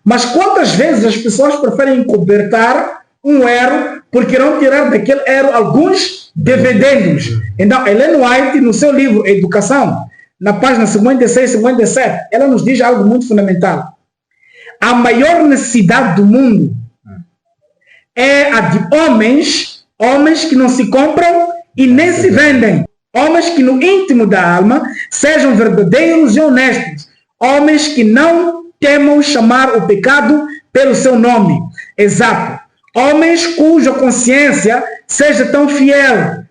Mas quantas vezes as pessoas preferem encobertar um ero porque irão tirar daquele ero alguns dividendos? Então, Ellen White, no seu livro Educação, na página 56 e 57, ela nos diz algo muito fundamental. A maior necessidade do mundo é a de homens que não se compram e nem se vendem. Homens que no íntimo da alma sejam verdadeiros e honestos. Homens que não temam chamar o pecado pelo seu nome. Exato. Homens cuja consciência seja tão fiel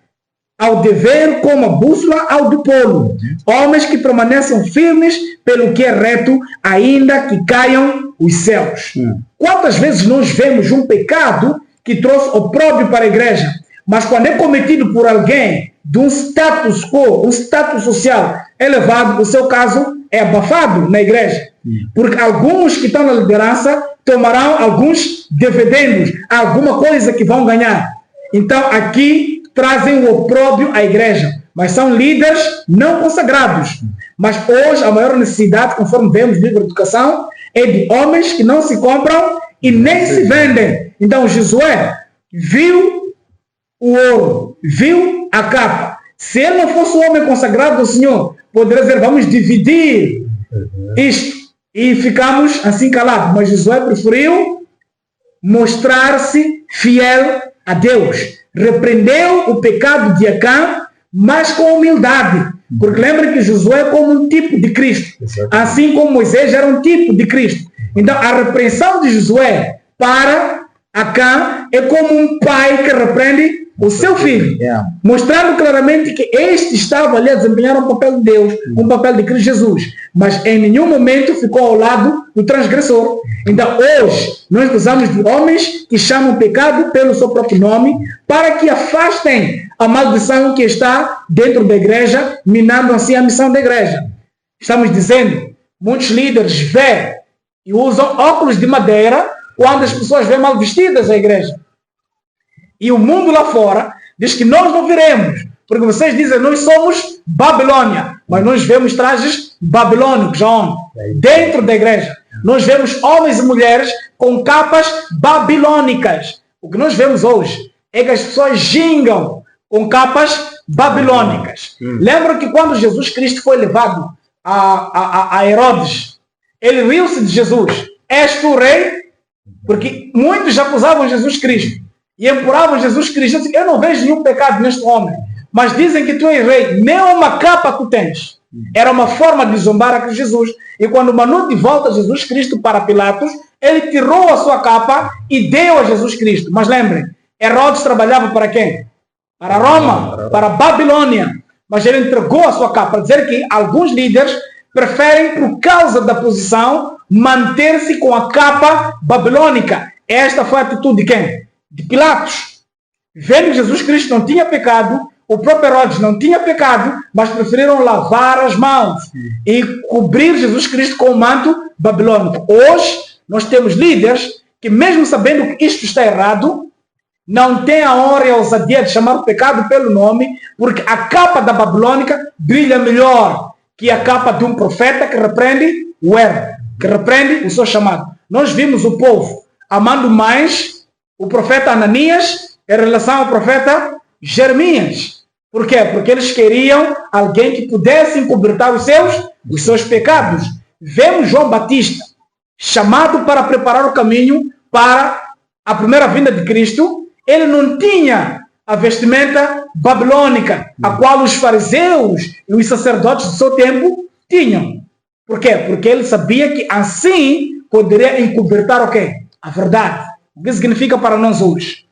ao dever como a bússola ao do polo. Homens que permaneçam firmes pelo que é reto, ainda que caiam os céus. Quantas vezes nós vemos um pecado que trouxe opróbrio para a igreja, mas quando é cometido por alguém de um status quo, um status social elevado, o seu caso é abafado na igreja. Porque alguns que estão na liderança tomarão alguns dividendos, alguma coisa que vão ganhar. Então aqui trazem o opróbrio à igreja, mas são líderes não consagrados. Mas hoje a maior necessidade, conforme vemos no livro de Educação, é de homens que não se compram e nem se vendem. Então Josué viu o ouro, viu a capa. Se ele não fosse um homem consagrado ao Senhor, poderia dizer: vamos dividir isto, e ficamos assim calados. Mas Josué preferiu mostrar-se fiel a Deus. Repreendeu o pecado de Acã, mas com humildade. Porque lembra que Josué é como um tipo de Cristo, assim como Moisés era um tipo de Cristo. Então a repreensão de Josué para Acã é como um pai que repreende o seu filho, mostrando claramente que este estava ali a desempenhar um papel de Deus, um papel de Cristo Jesus, mas em nenhum momento ficou ao lado do transgressor. Então hoje nós precisamos de homens que chamam o pecado pelo seu próprio nome, para que afastem a maldição que está dentro da igreja, minando assim a missão da igreja. Estamos dizendo, muitos líderes veem e usam óculos de madeira quando as pessoas vêm mal vestidas à igreja. E o mundo lá fora diz que nós não viremos, porque vocês dizem: nós somos Babilônia, mas nós vemos trajes babilônicos dentro da igreja. Nós vemos homens e mulheres com capas babilônicas. O que nós vemos hoje é que as pessoas gingam com capas babilônicas. Lembram que quando Jesus Cristo foi levado a Herodes, ele riu-se de Jesus: és tu rei? Porque muitos acusavam Jesus Cristo e empurravam Jesus Cristo. Eu não vejo nenhum pecado neste homem, mas dizem que tu és rei, nem uma capa tu tens. Era uma forma de zombar a Jesus. E quando mandou de volta Jesus Cristo para Pilatos, ele tirou a sua capa e deu a Jesus Cristo. Mas lembrem, Herodes trabalhava para quem? Para Roma, para a Babilônia. Mas ele entregou a sua capa, para dizer que alguns líderes preferem, por causa da posição, manter-se com a capa babilônica. Esta foi a atitude de quem? De Pilatos. Vendo que Jesus Cristo não tinha pecado, o próprio Herodes não tinha pecado, mas preferiram lavar as mãos e cobrir Jesus Cristo com o manto babilônico. Hoje, nós temos líderes que, mesmo sabendo que isto está errado, não têm a honra e a ousadia de chamar o pecado pelo nome, porque a capa da babilônica brilha melhor que a capa de um profeta que repreende o erro, que repreende o seu chamado. Nós vimos o povo amando mais o profeta Ananias em relação ao profeta Jeremias. Por quê? Porque eles queriam alguém que pudesse encobertar os seus pecados. Vemos João Batista chamado para preparar o caminho para a primeira vinda de Cristo, ele não tinha a vestimenta babilônica, a qual os fariseus e os sacerdotes do seu tempo tinham. Por quê? Porque ele sabia que assim poderia encobertar o quê? A verdade. O que significa para nós hoje?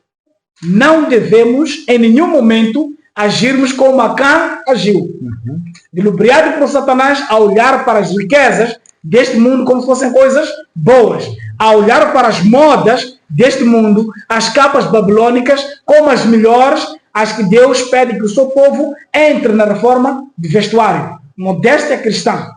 Não devemos, em nenhum momento, agirmos como Acã agiu. Dilubriado por Satanás a olhar para as riquezas deste mundo como se fossem coisas boas. A olhar para as modas deste mundo, as capas babilônicas como as melhores, as que Deus pede que o seu povo entre na reforma de vestuário. Modéstia cristã.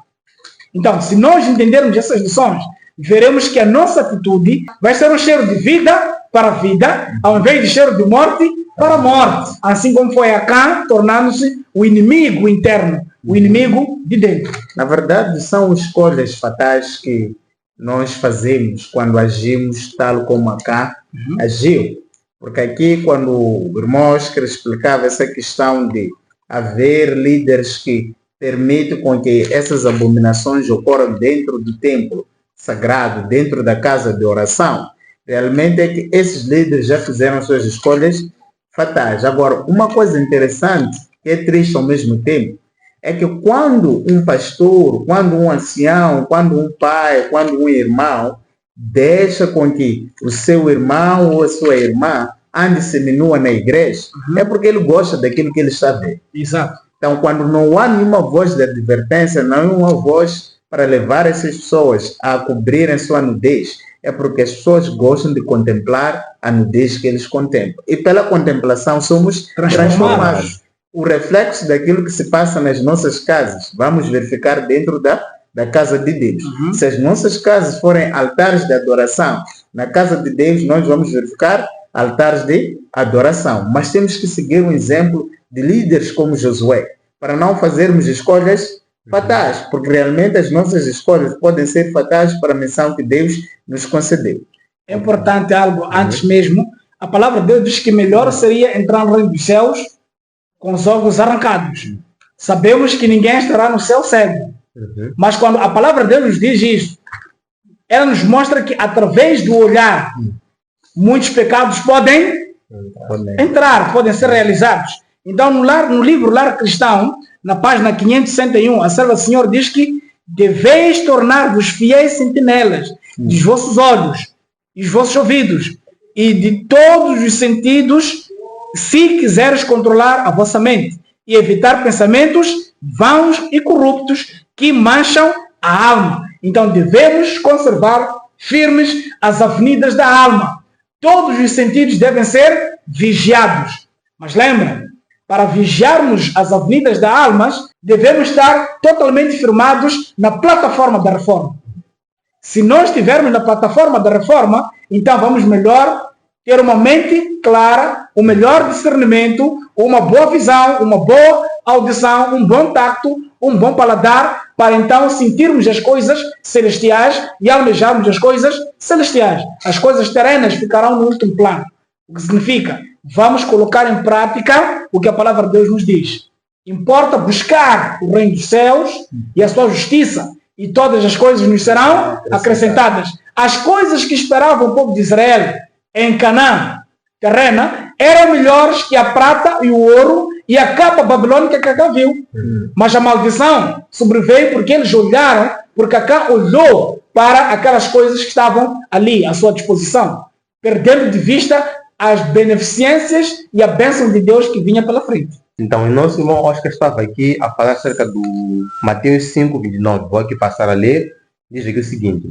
Então, se nós entendermos essas lições, veremos que a nossa atitude vai ser um cheiro de vida para a vida, ao invés de cheiro de morte para a morte. Assim como foi Acã, tornando-se o inimigo interno, o inimigo de dentro. Na verdade, são escolhas fatais que nós fazemos quando agimos tal como Acã agiu. Porque aqui, quando o irmão Oscar explicava essa questão de haver líderes que permitem com que essas abominações ocorram dentro do templo sagrado, dentro da casa de oração, realmente é que esses líderes já fizeram suas escolhas fatais. Agora, uma coisa interessante, que é triste ao mesmo tempo, é que quando um pastor, quando um ancião, quando um pai, quando um irmão deixa com que o seu irmão ou a sua irmã ande seminua na igreja, é porque ele gosta daquilo que ele está vendo. Exato. Então, quando não há nenhuma voz de advertência, não há nenhuma voz para levar essas pessoas a cobrirem sua nudez, é porque as pessoas gostam de contemplar a nudez que eles contemplam. E pela contemplação somos transformados. O reflexo daquilo que se passa nas nossas casas, vamos verificar dentro da casa de Deus. Se as nossas casas forem altares de adoração, na casa de Deus nós vamos verificar altares de adoração. Mas temos que seguir um exemplo de líderes como Josué, para não fazermos escolhas fatais, porque realmente as nossas escolhas podem ser fatais para a missão que Deus nos concedeu. É importante algo antes mesmo. A palavra de Deus diz que melhor seria entrar no reino dos céus com os olhos arrancados. Sabemos que ninguém estará no céu cego. Mas quando a palavra de Deus nos diz isso, ela nos mostra que através do olhar, muitos pecados podem entrar, podem ser realizados. Então, no livro Lar Cristão, na página 561, a serva do Senhor diz que deveis tornar-vos fiéis sentinelas dos vossos olhos, dos vossos ouvidos e de todos os sentidos, se quiseres controlar a vossa mente e evitar pensamentos vãos e corruptos que mancham a alma. Então, devemos conservar firmes as avenidas da alma. Todos os sentidos devem ser vigiados. Mas lembra, para vigiarmos as avenidas da alma, devemos estar totalmente firmados na plataforma da reforma. Se nós estivermos na plataforma da reforma, então vamos melhor ter uma mente clara, um melhor discernimento, uma boa visão, uma boa audição, um bom tacto, um bom paladar, para então sentirmos as coisas celestiais e almejarmos as coisas celestiais. As coisas terrenas ficarão no último plano. O que significa? Vamos colocar em prática o que a palavra de Deus nos diz. Importa buscar o reino dos céus e a sua justiça, e todas as coisas nos serão acrescentadas. As coisas que esperavam o povo de Israel em Canaã terrena eram melhores que a prata e o ouro e a capa babilônica que Acã viu. Mas a maldição sobreveio porque eles olharam, porque Acã olhou para aquelas coisas que estavam ali à sua disposição, perdendo de vista as beneficências e a bênção de Deus que vinha pela frente. Então, o nosso irmão Oscar estava aqui a falar acerca do Mateus 5:29. Vou aqui passar a ler. Diz aqui o seguinte: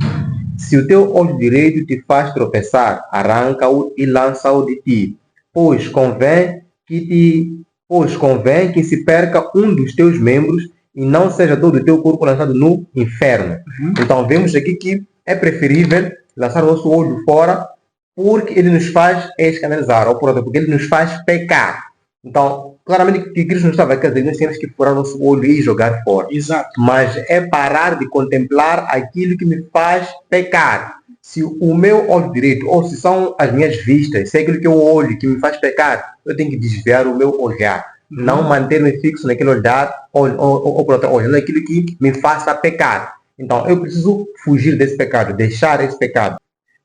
se o teu olho direito te faz tropeçar, arranca-o e lança-o de ti, pois convém que se perca um dos teus membros e não seja todo o teu corpo lançado no inferno. Então, vemos aqui que é preferível lançar o nosso olho fora, porque ele nos faz escandalizar, ou por outro, porque ele nos faz pecar. Então, claramente que Cristo não estava aqui a dizer, nós temos que furar nosso olho e jogar fora. Exato. Mas é parar de contemplar aquilo que me faz pecar. Se o meu olho direito, ou se são as minhas vistas, se é aquilo que eu olho que me faz pecar, eu tenho que desviar o meu olhar. Não manter-me fixo naquele olhar, ou por outro, olhando aquilo que me faça pecar. Então, eu preciso fugir desse pecado, deixar esse pecado.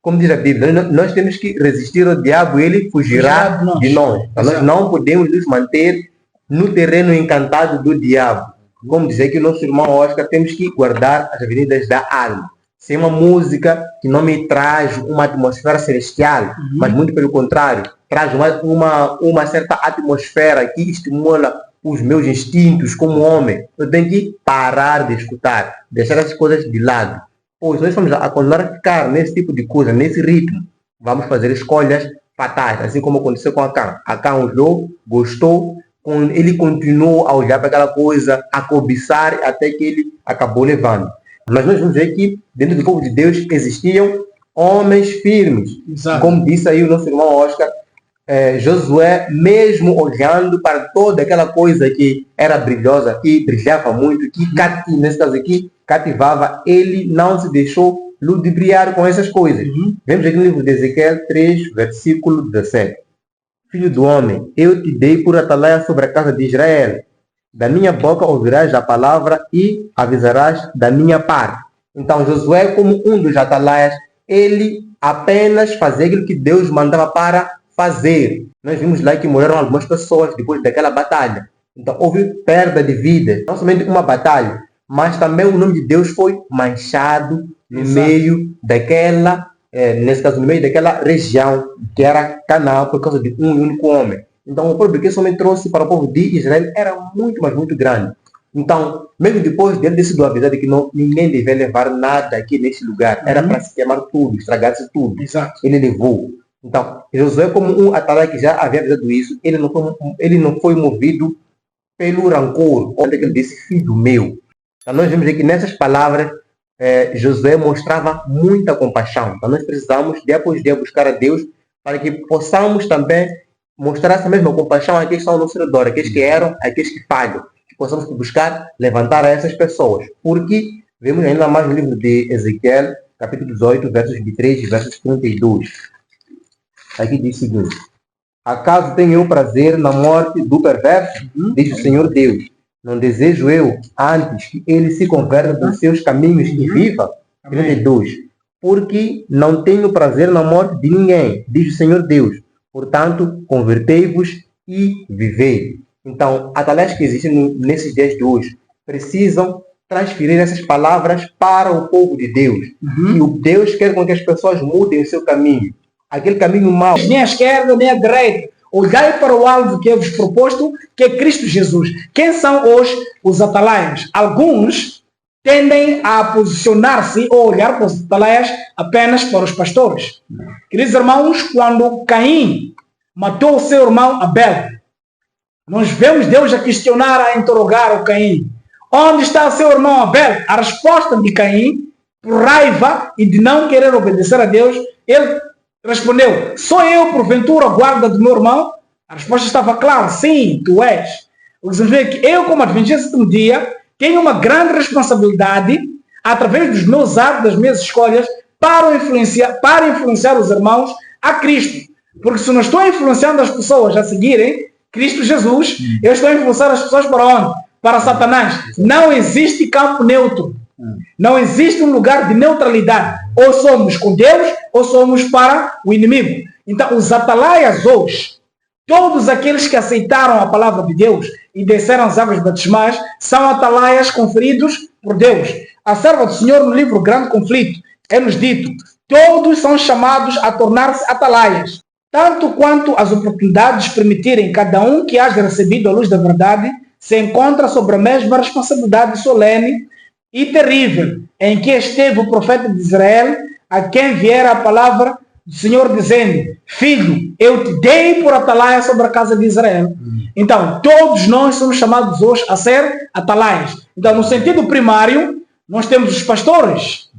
como diz a Bíblia, nós temos que resistir ao diabo e ele fugirá de nós. Então, nós não podemos nos manter no terreno encantado do diabo. Como dizer que o nosso irmão Oscar, temos que guardar as avenidas da alma. Sem uma música que não me traz uma atmosfera celestial, mas muito pelo contrário, traz uma certa atmosfera que estimula os meus instintos como homem. Eu tenho que parar de escutar, deixar essas coisas de lado. Pois nós vamos a continuar a ficar nesse tipo de coisa, nesse ritmo, vamos fazer escolhas fatais, assim como aconteceu com Acã. Acã olhou, gostou, ele continuou a olhar para aquela coisa, a cobiçar, até que ele acabou levando. Mas nós vamos ver que dentro do povo de Deus existiam homens firmes. Exato. Como disse aí o nosso irmão Oscar, Josué, mesmo olhando para toda aquela coisa que era brilhosa, que brilhava muito, que nesse caso aqui, cativava, ele não se deixou ludibriar com essas coisas. Vemos aqui no livro de Ezequiel 3, versículo 17. Filho do homem, eu te dei por atalaia sobre a casa de Israel. Da minha boca ouvirás a palavra e avisarás da minha parte. Então, Josué, como um dos atalaias, ele apenas fazia aquilo que Deus mandava para fazer. Nós vimos lá que morreram algumas pessoas depois daquela batalha. Então, houve perda de vida. Não somente uma batalha, mas também o nome de Deus foi manchado no meio daquela, nesse caso, no meio daquela região que era Canaã, por causa de um único homem. Então, o problema que esse homem trouxe para o povo de Israel era muito, mas muito grande. Então, mesmo depois dele ter sido avisado que ninguém devia levar nada aqui neste lugar, era para se queimar tudo, estragar-se tudo. Exato. Ele levou. Então, Josué, como um atalai que já havia avisado isso, ele não foi movido pelo rancor, onde ele disse, filho meu. Então, nós vemos aqui nessas palavras, Josué mostrava muita compaixão. Então, nós precisamos, dia após dia, buscar a Deus para que possamos também mostrar essa mesma compaixão àqueles que estão ao nosso redor, aqueles que erram, aqueles que falham. Que possamos buscar levantar a essas pessoas. Porque vemos ainda mais no livro de Ezequiel, capítulo 18, versos 23 e versos 32. Aqui diz o seguinte: acaso tenho eu prazer na morte do perverso? Diz o Senhor Deus. Não desejo eu antes que ele se converta dos seus caminhos e viva? 32. Porque não tenho prazer na morte de ninguém, diz o Senhor Deus. Portanto, convertei-vos e vivei. Então, atalaias que existem nesses dias de hoje precisam transferir essas palavras para o povo de Deus. E o Deus quer com que as pessoas mudem o seu caminho. Aquele caminho mau. Nem à esquerda, nem à direita. Olhai para o alvo que é vos proposto, que é Cristo Jesus. Quem são hoje os atalaias? Alguns tendem a posicionar-se ou olhar para os atalaias apenas para os pastores. Queridos irmãos, quando Caim matou o seu irmão Abel, nós vemos Deus a questionar, a interrogar o Caim. Onde está o seu irmão Abel? A resposta de Caim, por raiva e de não querer obedecer a Deus, ele respondeu, sou eu, porventura, guarda do meu irmão? A resposta estava clara, sim, tu és. Você vê que eu, como adventista do dia, tenho uma grande responsabilidade, através dos meus atos, das minhas escolhas, para influenciar os irmãos a Cristo. Porque se não estou influenciando as pessoas a seguirem Cristo Jesus, eu estou a influenciar as pessoas para onde? Para Satanás. Não existe campo neutro. Não existe um lugar de neutralidade. Ou somos com Deus, ou somos para o inimigo. Então, os atalaias hoje, todos aqueles que aceitaram a palavra de Deus e desceram as águas batismais, são atalaias conferidos por Deus. A serva do Senhor, no livro Grande Conflito, é-nos dito, todos são chamados a tornar-se atalaias, tanto quanto as oportunidades permitirem cada um que haja recebido a luz da verdade se encontra sobre a mesma responsabilidade solene e terrível em que esteve o profeta de Israel, a quem viera a palavra do Senhor dizendo, filho, eu te dei por atalaia sobre a casa de Israel. Então, todos nós somos chamados hoje a ser atalaias. Então, no sentido primário, nós temos os pastores,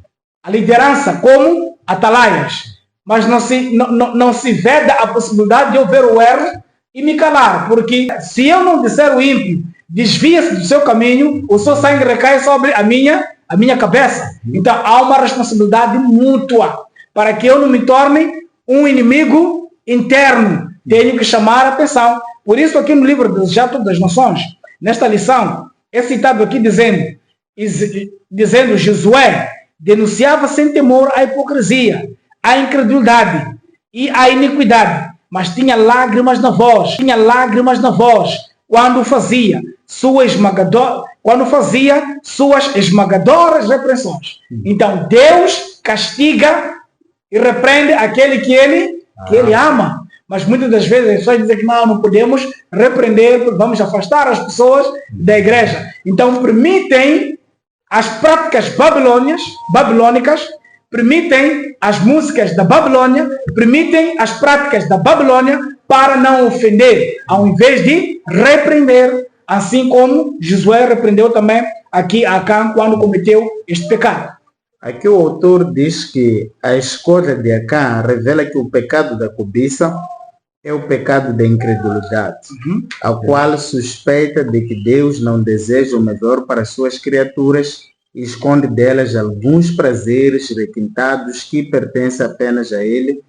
a liderança como atalaias. Mas não se veda a possibilidade de eu ver o erro e me calar. Porque se eu não disser o ímpio, desvia-se do seu caminho, o seu sangue recai sobre a minha cabeça. Então, há uma responsabilidade mútua para que eu não me torne um inimigo interno. Tenho que chamar a atenção. Por isso, aqui no livro Desejato das Nações, nesta lição, é citado aqui dizendo Josué denunciava sem temor a hipocrisia, a incredulidade e a iniquidade, mas tinha lágrimas na voz, quando fazia suas esmagadoras repreensões. Então Deus castiga e repreende aquele que ele ama. Mas muitas das vezes as pessoas dizem que não podemos repreender, vamos afastar as pessoas da igreja. Então permitem as práticas babilônicas, permitem as músicas da Babilônia, permitem as práticas da Babilônia para não ofender, ao invés de repreender, assim como Josué repreendeu também aqui Acã quando cometeu este pecado. Aqui o autor diz que a escolha de Acã revela que o pecado da cobiça é o pecado da incredulidade, ao qual suspeita de que Deus não deseja o melhor para suas criaturas e esconde delas alguns prazeres requintados que pertencem apenas a ele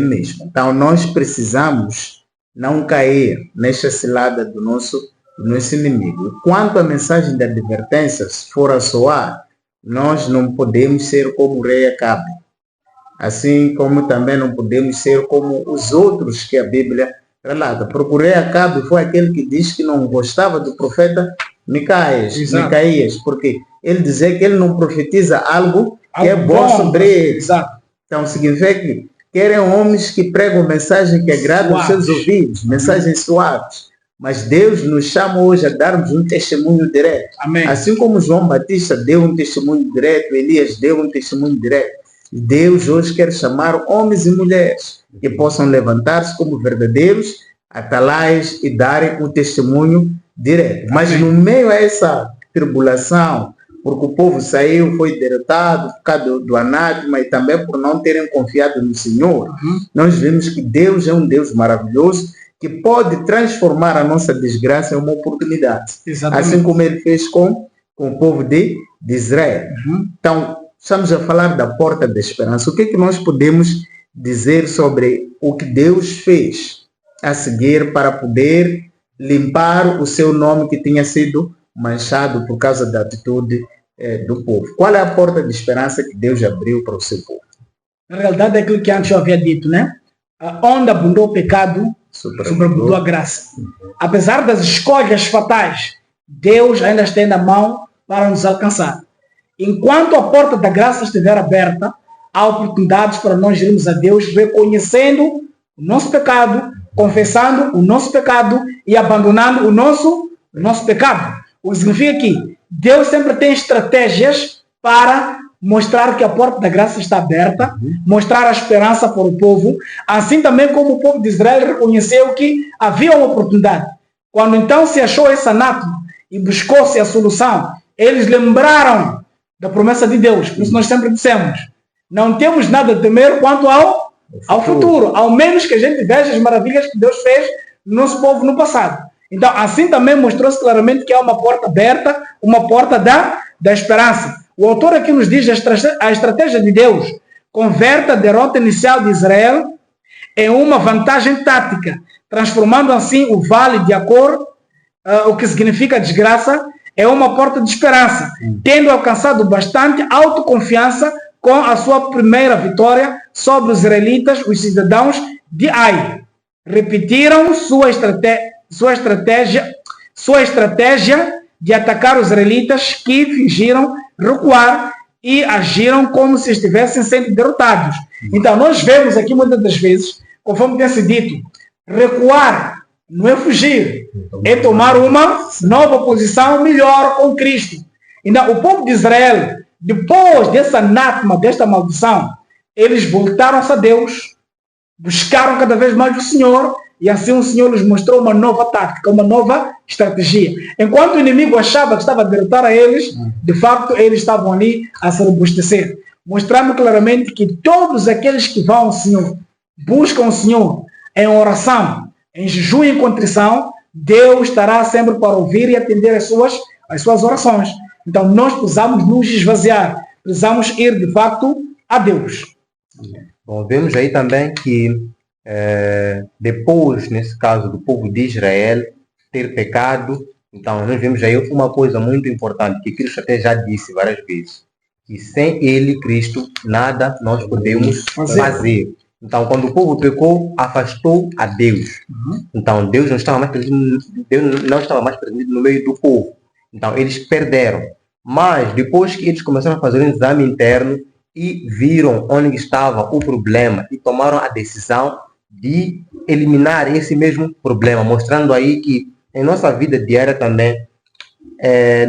mesmo. Então nós precisamos não cair nesta cilada do nosso inimigo. Quanto à mensagem da advertência, se for a soar, nós não podemos ser como o rei Acabe. Assim como também não podemos ser como os outros que a Bíblia relata. Porque o rei Acabe foi aquele que diz que não gostava do profeta Micaías, porque ele dizia que ele não profetiza algo que é bom sobre ele. Exato. Então significa que querem homens que pregam mensagem que agrada os seus ouvidos, mensagens suaves. Mas Deus nos chama hoje a darmos um testemunho direto. Amém. Assim como João Batista deu um testemunho direto, Elias deu um testemunho direto. Deus hoje quer chamar homens e mulheres que possam levantar-se como verdadeiros atalaias e darem um testemunho direto. Mas no meio a essa tribulação, porque o povo saiu, foi derrotado por causa do anátema e também por não terem confiado no Senhor, nós vemos que Deus é um Deus maravilhoso que pode transformar a nossa desgraça em uma oportunidade. Exatamente. Assim como ele fez com o povo de Israel. Então, estamos a falar da porta da esperança. O que é que nós podemos dizer sobre o que Deus fez a seguir para poder limpar o seu nome que tinha sido manchado por causa da atitude do povo? Qual é a porta de esperança que Deus abriu para o seu povo? Na realidade é aquilo que antes eu havia dito, né? Onde abundou o pecado, sobreabundou a graça. Apesar das escolhas fatais, Deus ainda estende a mão para nos alcançar. Enquanto a porta da graça estiver aberta, há oportunidades para nós irmos a Deus reconhecendo o nosso pecado, confessando o nosso pecado e abandonando o nosso pecado. O que significa que Deus sempre tem estratégias para mostrar que a porta da graça está aberta, mostrar a esperança para o povo, assim também como o povo de Israel reconheceu que havia uma oportunidade. Quando então se achou esse anátema e buscou-se a solução, eles lembraram da promessa de Deus. Por isso nós sempre dissemos, não temos nada a temer quanto ao futuro, ao menos que a gente veja as maravilhas que Deus fez no nosso povo no passado. Então, assim também mostrou-se claramente que há uma porta aberta, uma porta da esperança. O autor aqui nos diz a estratégia de Deus converte a derrota inicial de Israel em uma vantagem tática, transformando assim o vale de Acor, o que significa desgraça, é uma porta de esperança, tendo alcançado bastante autoconfiança com a sua primeira vitória sobre os israelitas, os cidadãos de Ai. Repetiram sua estratégia de atacar os israelitas, que fingiram recuar e agiram como se estivessem sendo derrotados. Então nós vemos aqui muitas das vezes, conforme tem sido dito, recuar não é fugir, é tomar uma nova posição melhor com Cristo. Então o povo de Israel, depois desse anátema, desta maldição, eles voltaram-se a Deus, buscaram cada vez mais o Senhor, e assim o Senhor lhes mostrou uma nova tática, uma nova estratégia. Enquanto o inimigo achava que estava a derrotar a eles, de facto eles estavam ali a se robustecer, mostrando claramente que todos aqueles que vão ao Senhor, buscam o Senhor em oração, em jejum e em contrição, Deus estará sempre para ouvir e atender as suas orações. Então nós precisamos nos esvaziar, precisamos ir de facto a Deus. Bom, vemos aí também que depois, nesse caso do povo de Israel ter pecado, então nós vemos aí uma coisa muito importante que Cristo até já disse várias vezes. que sem Ele, Cristo, nada nós podemos fazer. Então, quando o povo pecou, afastou a Deus. Então, Deus não estava mais presente no meio do povo. Então, eles perderam. Mas, depois que eles começaram a fazer um exame interno e viram onde estava o problema e tomaram a decisão de eliminar esse mesmo problema, mostrando aí que em nossa vida diária também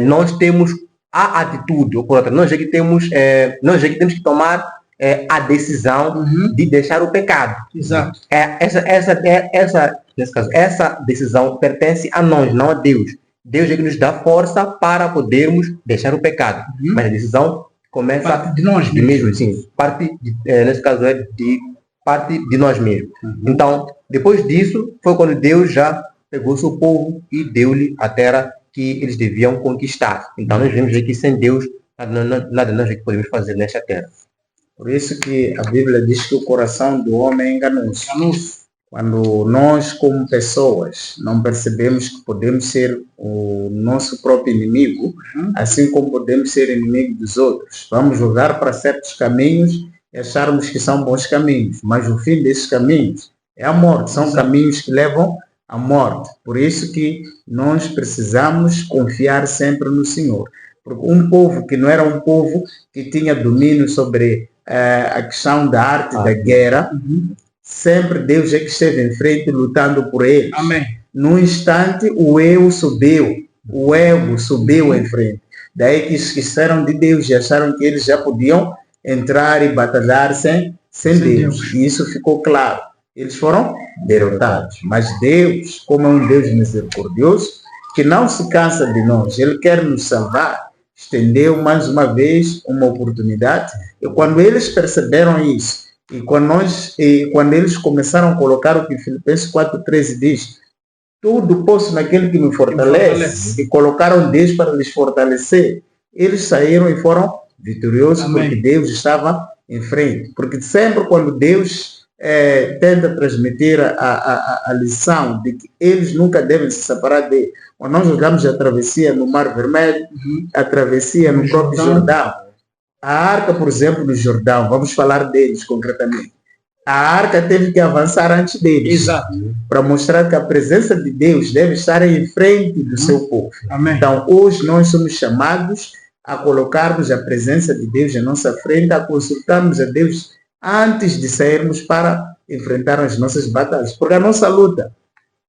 nós temos a atitude, ou por outra, nós é que temos que tomar a decisão de deixar o pecado. Exato. Nesse caso, essa decisão pertence a nós, não a Deus. Deus é que nos dá força para podermos deixar o pecado. Mas a decisão começa Parte de nós mesmos. Sim, nesse caso parte de nós mesmos. Então, depois disso, foi quando Deus já pegou seu povo e deu-lhe a terra que eles deviam conquistar. Então, nós vemos aqui sem Deus, nada nós que podemos fazer nesta terra. Por isso que a Bíblia diz que o coração do homem é enganoso. Quando nós, como pessoas, não percebemos que podemos ser o nosso próprio inimigo, assim como podemos ser inimigo dos outros, vamos jogar para certos caminhos e acharmos que são bons caminhos, mas o fim desses caminhos é a morte, são caminhos que levam à morte. Por isso que nós precisamos confiar sempre no Senhor. Porque um povo que não era um povo que tinha domínio sobre a questão da arte da guerra, sempre Deus é que esteve em frente lutando por eles. Amém. No instante, o ego subiu em frente. Daí que esqueceram de Deus e acharam que eles já podiam entrar e batalhar sem Deus. E isso ficou claro. Eles foram derrotados. Mas Deus, como é um Deus misericordioso, que não se cansa de nós, Ele quer nos salvar, estendeu mais uma vez uma oportunidade. E quando eles perceberam isso, e quando eles começaram a colocar o que Filipenses 4,13 diz, tudo posso naquele que me fortalece, e colocaram Deus para lhes fortalecer, eles saíram e foram vitoriosos. Amém. Porque Deus estava em frente. Porque sempre quando Deus tenta transmitir a lição de que eles nunca devem se separar dele, quando nós jogamos a travessia no Mar Vermelho, a travessia no próprio Jordão, a arca, por exemplo, do Jordão, vamos falar deles concretamente. A arca teve que avançar antes deles. Exato. Para mostrar que a presença de Deus deve estar em frente do seu povo. Amém. Então, hoje nós somos chamados a colocarmos a presença de Deus em nossa frente, a consultarmos a Deus antes de sairmos para enfrentar as nossas batalhas. Porque a nossa luta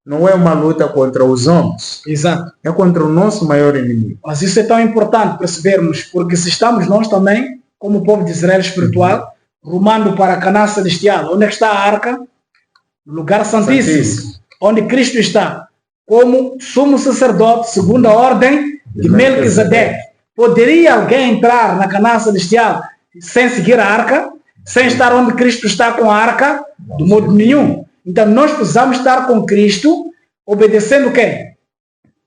não é uma luta contra os homens. Exato. É contra o nosso maior inimigo. Mas isso é tão importante percebermos, porque se estamos nós também, como povo de Israel espiritual, rumando para Canaã celestial, onde é que está a arca? No lugar santíssimo, onde Cristo está, como sumo sacerdote, segundo a ordem de Melquisedeque. Poderia alguém entrar na Canaã celestial sem seguir a arca? Sem estar onde Cristo está com a arca? De modo nenhum. Então nós precisamos estar com Cristo, obedecendo o quê?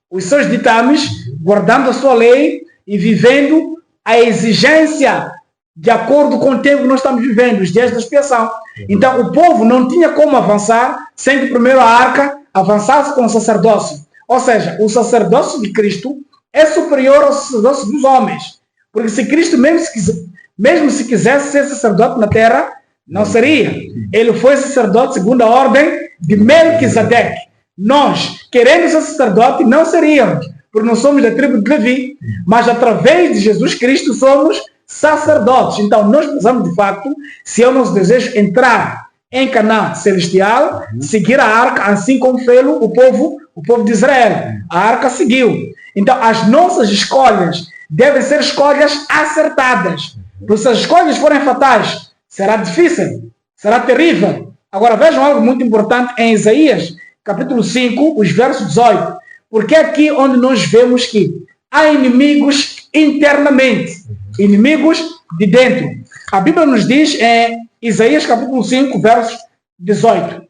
Os seus ditames, guardando a sua lei e vivendo a exigência de acordo com o tempo que nós estamos vivendo, os dias da expiação. Então o povo não tinha como avançar sem que primeiro a arca avançasse com o sacerdócio. Ou seja, o sacerdócio de Cristo é superior ao sacerdócio dos homens. Porque se Cristo, mesmo se quisesse ser sacerdote na terra, não seria. Ele foi sacerdote segundo a ordem de Melquisedeque. Nós, querendo ser sacerdote, não seríamos, porque não somos da tribo de Levi, mas através de Jesus Cristo somos sacerdotes. Então nós precisamos, de facto, se é o nosso desejo, entrar em Canaã celestial, seguir a arca, assim como fez o povo de Israel. A arca seguiu. Então as nossas escolhas devem ser escolhas acertadas. Porque se as escolhas forem fatais, será difícil, será terrível. Agora vejam algo muito importante em Isaías, capítulo 5, os versos 18. Porque é aqui onde nós vemos que há inimigos internamente, inimigos de dentro. A Bíblia nos diz em Isaías capítulo 5, versos 18.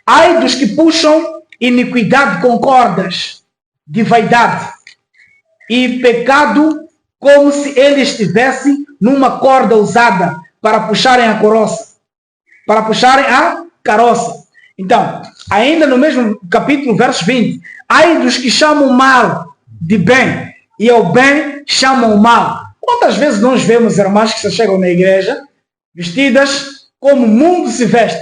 Ai dos que puxam iniquidade com cordas de vaidade e pecado como se ele estivesse numa corda usada para puxarem a caroça. Para puxarem a caroça. Então, ainda no mesmo capítulo, verso 20. Ai dos que chamam mal de bem e ao bem chamam mal. Quantas vezes nós vemos irmãs que chegam na igreja vestidas como o mundo se veste?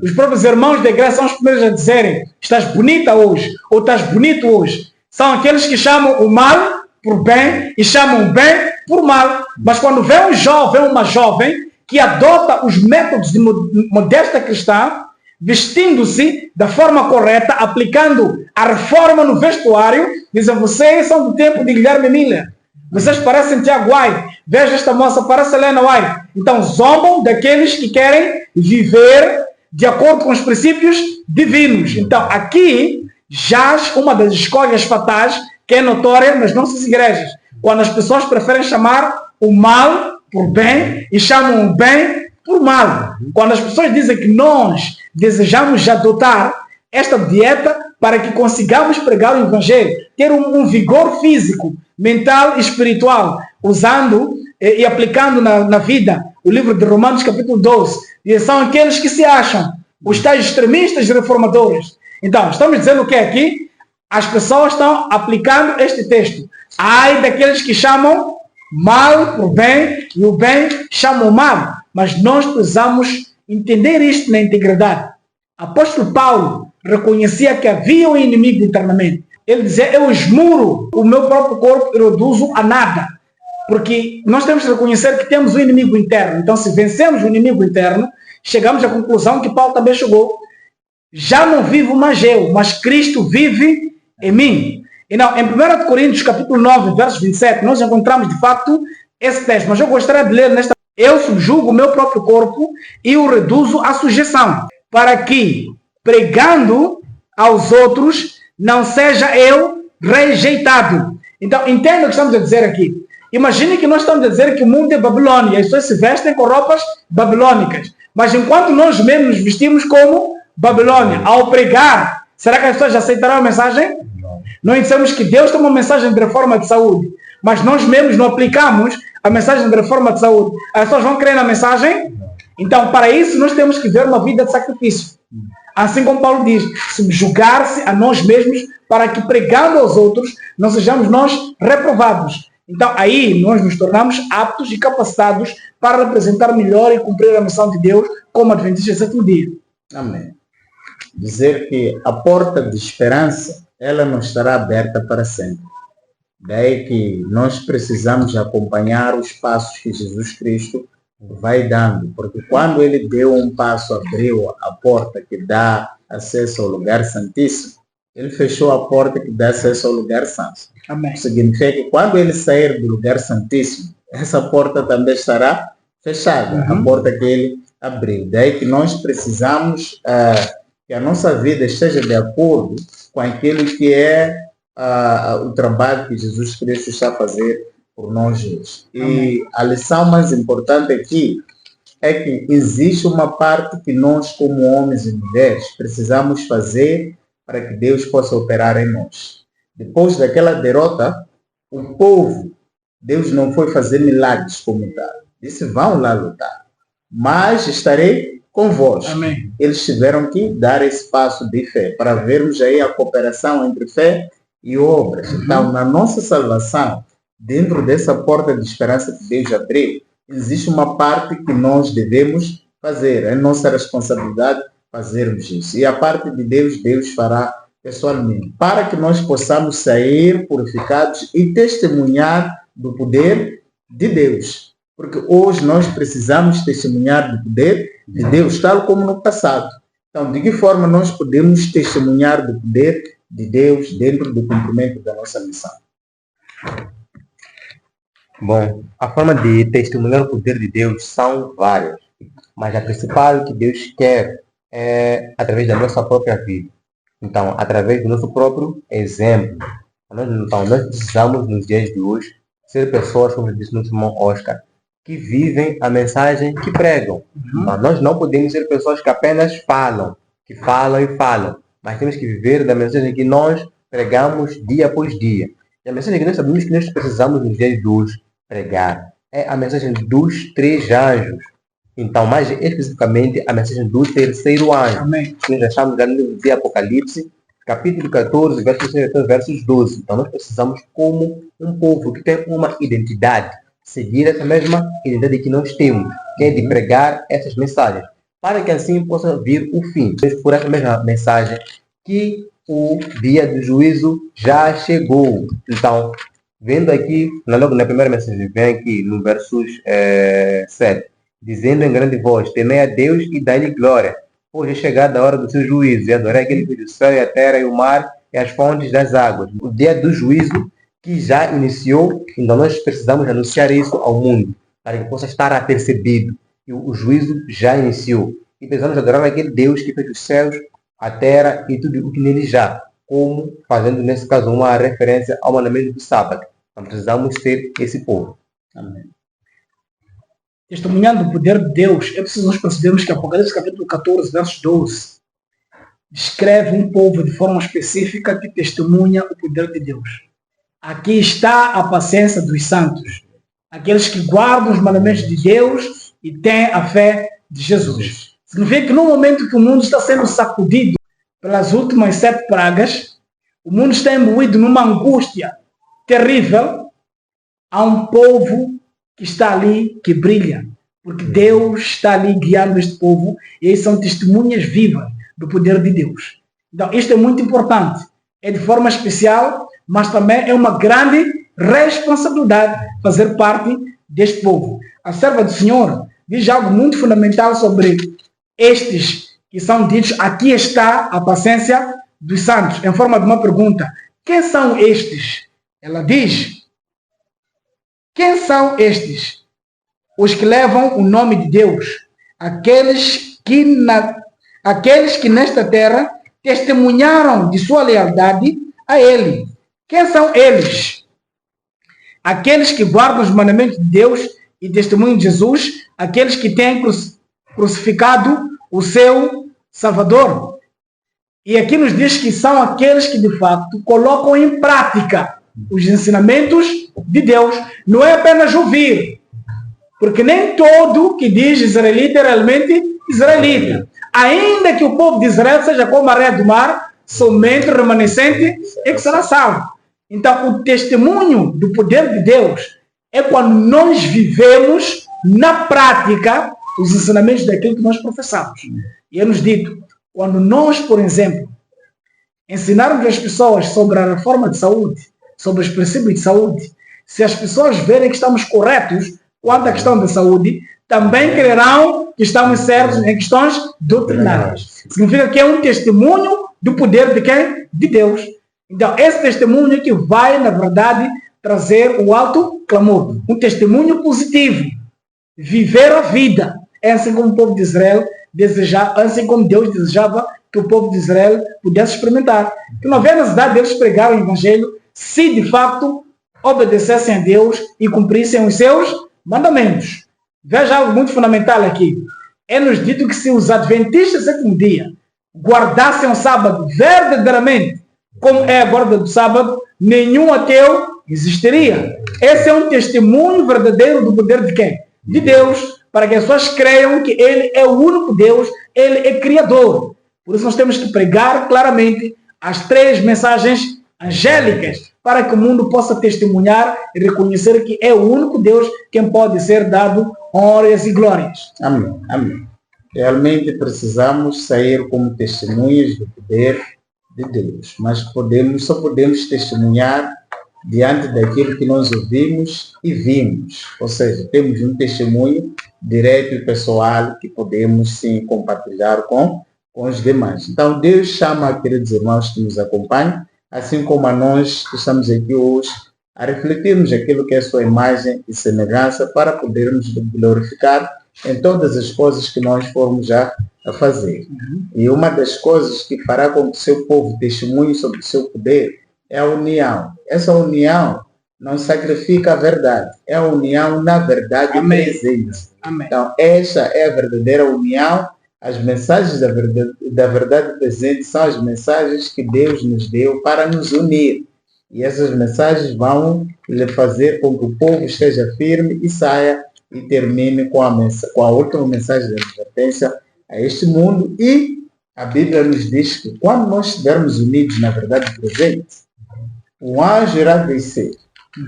Os próprios irmãos da igreja são os primeiros a dizerem: estás bonita hoje, ou estás bonito hoje. São aqueles que chamam o mal por bem e chamam o bem por mal. Mas quando vê um jovem, uma jovem que adota os métodos de modéstia cristã, vestindo-se da forma correta, aplicando a reforma no vestuário, dizem: vocês são do tempo de Guilherme Miller. Vocês parecem Tiago White. Veja esta moça, parece Helena White. Então zombam daqueles que querem viver de acordo com os princípios divinos. Então aqui jaz uma das escolhas fatais que é notória nas nossas igrejas. Quando as pessoas preferem chamar o mal por bem e chamam o bem por mal. Quando as pessoas dizem que nós desejamos adotar esta dieta para que consigamos pregar o Evangelho, ter um vigor físico, mental e espiritual, usando e aplicando na vida o livro de Romanos capítulo 12, e são aqueles que se acham os tais extremistas e reformadores. Então, estamos dizendo o que aqui? As pessoas estão aplicando este texto. Ai daqueles que chamam mal por bem e o bem chamam mal. Mas nós precisamos entender isto na integridade. Apóstolo Paulo reconhecia que havia um inimigo internamente. Ele dizia: eu esmuro o meu próprio corpo e reduzo a nada. Porque nós temos que reconhecer que temos um inimigo interno. Então, se vencemos o inimigo interno, chegamos à conclusão que Paulo também chegou. Já não vivo mais eu, mas Cristo vive em mim. E não, em 1 Coríntios capítulo 9, verso 27, nós encontramos de facto esse texto. Mas eu gostaria de ler nesta: eu subjugo o meu próprio corpo e o reduzo à sujeição, para que, pregando aos outros, não seja eu rejeitado. Então, entenda o que estamos a dizer aqui. Imagine que nós estamos a dizer que o mundo é Babilônia, as pessoas se vestem com roupas babilônicas. Mas enquanto nós mesmos nos vestimos como Babilônia, ao pregar, será que as pessoas aceitarão a mensagem? Nós dizemos que Deus tem uma mensagem de reforma de saúde, mas nós mesmos não aplicamos a mensagem de reforma de saúde. As pessoas vão crer na mensagem? Então, para isso, nós temos que ver uma vida de sacrifício. Assim como Paulo diz, subjugar-se a nós mesmos para que, pregando aos outros, não sejamos nós reprovados. Então, aí nós nos tornamos aptos e capacitados para representar melhor e cumprir a missão de Deus como adventistas do sétimo dia. Amém. Dizer que a porta de esperança, ela não estará aberta para sempre. Daí que nós precisamos acompanhar os passos que Jesus Cristo vai dando, porque quando ele deu um passo, abriu a porta que dá acesso ao lugar santíssimo, ele fechou a porta que dá acesso ao lugar santo. Amém. Significa que quando ele sair do lugar santíssimo, essa porta também estará fechada, a porta que ele abriu. Daí que nós precisamos que a nossa vida esteja de acordo com aquilo que é o trabalho que Jesus Cristo está a fazer por nós hoje. E a lição mais importante aqui é que existe uma parte que nós, como homens e mulheres, precisamos fazer para que Deus possa operar em nós. Depois daquela derrota, o povo, Deus não foi fazer milagres como tal. Disse: vão lá lutar, mas estarei convosco. Amém. Eles tiveram que dar esse passo de fé, para vermos aí a cooperação entre fé e obras. Então, na nossa salvação, dentro dessa porta de esperança que Deus abriu, existe uma parte que nós devemos fazer. É nossa responsabilidade fazermos isso. E a parte de Deus, Deus fará pessoalmente, para que nós possamos sair purificados e testemunhar do poder de Deus. Porque hoje nós precisamos testemunhar do poder de Deus, tal como no passado. Então, de que forma nós podemos testemunhar do poder de Deus dentro do cumprimento da nossa missão? Bom, a forma de testemunhar o poder de Deus são várias, mas a principal que Deus quer é através da nossa própria vida. Então, através do nosso próprio exemplo. Então, nós precisamos, nos dias de hoje, ser pessoas, como disse nosso irmão Oscar, que vivem a mensagem que pregam. Mas nós não podemos ser pessoas que apenas falam, que falam e falam, mas temos que viver da mensagem que nós pregamos dia após dia. E a mensagem que nós sabemos que nós precisamos nos dias de hoje pregar é a mensagem dos 3 anjos. Então, mais especificamente, a mensagem do terceiro anjo. Amém. Nós já estamos no livro de Apocalipse, capítulo 14, versos 12. Então, nós precisamos, como um povo que tem uma identidade, seguir essa mesma identidade que nós temos, que é de pregar essas mensagens, para que assim possa vir o fim. Por essa mesma mensagem que o dia do juízo já chegou. Então, vendo aqui, logo na primeira mensagem, vem aqui no versos 7, dizendo em grande voz, temei a Deus e dai-lhe glória, pois é chegada a hora do seu juízo, e adorai aquele que fez o céu e a terra e o mar e as fontes das águas. O dia do juízo que já iniciou, então nós precisamos anunciar isso ao mundo, para que possa estar apercebido que o juízo já iniciou. E precisamos adorar aquele Deus que fez os céus, a terra e tudo o que nele já, como fazendo nesse caso uma referência ao mandamento do sábado. Então precisamos ser esse povo. Amém. Testemunhando o poder de Deus, é preciso nós percebermos que Apocalipse capítulo 14, verso 12, descreve um povo de forma específica que testemunha o poder de Deus. Aqui está a paciência dos santos, aqueles que guardam os mandamentos de Deus e têm a fé de Jesus. Significa que no momento que o mundo está sendo sacudido pelas últimas 7 pragas, o mundo está imbuído numa angústia terrível, há um povo que está ali, que brilha, porque Deus está ali guiando este povo, e eles são testemunhas vivas do poder de Deus. Então, isto é muito importante. É de forma especial, mas também é uma grande responsabilidade fazer parte deste povo. A serva do Senhor diz algo muito fundamental sobre estes que são ditos, aqui está a paciência dos santos, em forma de uma pergunta. Quem são estes? Ela diz, quem são estes? Os que levam o nome de Deus, aqueles que nesta terra testemunharam de sua lealdade a Ele. Quem são eles? Aqueles que guardam os mandamentos de Deus e testemunham de Jesus, aqueles que têm crucificado o seu Salvador. E aqui nos diz que são aqueles que de facto colocam em prática os ensinamentos de Deus. Não é apenas ouvir, porque nem todo que diz israelita é realmente israelita. Ainda que o povo de Israel seja como a areia do mar, somente o remanescente é que será salvo. Então, o testemunho do poder de Deus é quando nós vivemos na prática os ensinamentos daquilo que nós professamos. E é-nos dito, quando nós, por exemplo, ensinarmos as pessoas sobre a reforma de saúde, sobre os princípios de saúde, se as pessoas verem que estamos corretos quanto à questão da saúde, também crerão que estamos certos em questões doutrinárias. Significa que é um testemunho do poder de quem? De Deus. Então, esse testemunho é que vai, na verdade, trazer o alto clamor. Um testemunho positivo. Viver a vida. É assim como o povo de Israel desejava, assim como Deus desejava que o povo de Israel pudesse experimentar. Que não havia necessidade deles pregar o Evangelho se, de fato, obedecessem a Deus e cumprissem os seus mandamentos. Veja algo muito fundamental aqui. É-nos dito que se os adventistas do sétimo dia guardassem o sábado verdadeiramente, como é a guarda do sábado, nenhum ateu existiria. Esse é um testemunho verdadeiro do poder de quem? De Deus, para que as pessoas creiam que Ele é o único Deus, Ele é Criador. Por isso nós temos que pregar claramente as 3 mensagens angélicas, para que o mundo possa testemunhar e reconhecer que é o único Deus quem pode ser dado honras e glórias. Amém. Amém. Realmente precisamos sair como testemunhas do poder de Deus, mas só podemos testemunhar diante daquilo que nós ouvimos e vimos. Ou seja, temos um testemunho direto e pessoal que podemos sim compartilhar com os demais. Então Deus chama, queridos irmãos que nos acompanham, assim como a nós que estamos aqui hoje, a refletirmos aquilo que é a sua imagem e semelhança para podermos glorificar em todas as coisas que nós formos já a fazer. E uma das coisas que fará com que o seu povo testemunhe sobre o seu poder é a união. Essa união não sacrifica a verdade, é a união na verdade presente. Amém. Então, essa é a verdadeira união. As mensagens da verdade presente são as mensagens que Deus nos deu para nos unir. E essas mensagens vão lhe fazer com que o povo esteja firme e saia e termine com a última mensagem de advertência a este mundo. E a Bíblia nos diz que quando nós estivermos unidos na verdade presente, um anjo irá descer,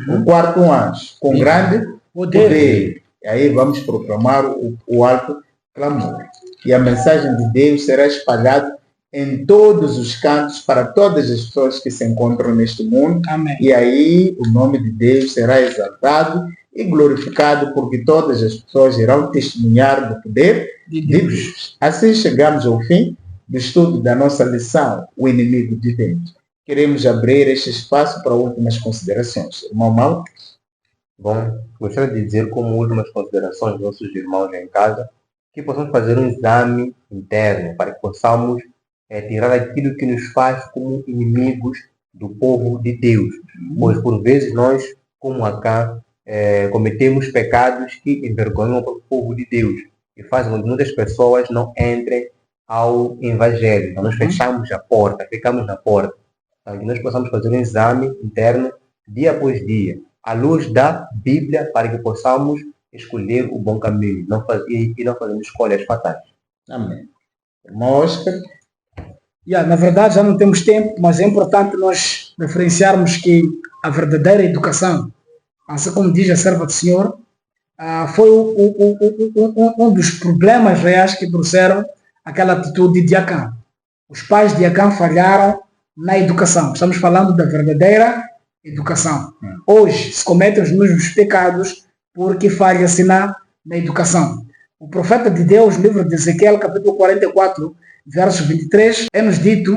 o quarto anjo, com grande poder. E aí vamos proclamar o alto clamor. E a mensagem de Deus será espalhada em todos os cantos para todas as pessoas que se encontram neste mundo. Amém. E aí o nome de Deus será exaltado e glorificado, porque todas as pessoas irão testemunhar do poder de Deus. Assim chegamos ao fim do estudo da nossa lição, O Inimigo de Dentro. Queremos abrir este espaço para últimas considerações. Irmão Mal? Bom, gostaria de dizer como últimas considerações dos nossos irmãos em casa, que possamos fazer um exame interno para que possamos tirar aquilo que nos faz como inimigos do povo de Deus. Pois por vezes nós, como acá, cometemos pecados que envergonham o povo de Deus e fazem com que muitas pessoas não entrem ao Evangelho. Então nós fechamos a porta, ficamos na porta. Para que nós possamos fazer um exame interno dia após dia, à luz da Bíblia, para que possamos escolher o bom caminho e não fazermos escolhas fatais. Amém. Irmão Oscar? Na verdade, já não temos tempo, mas é importante nós referenciarmos que a verdadeira educação, assim como diz a serva do Senhor, foi um dos problemas reais que trouxeram aquela atitude de Acã. Os pais de Acã falharam na educação. Estamos falando da verdadeira educação. Hoje se cometem os mesmos pecados porque falha-se na educação. O profeta de Deus, livro de Ezequiel, capítulo 44, verso 23, é-nos dito: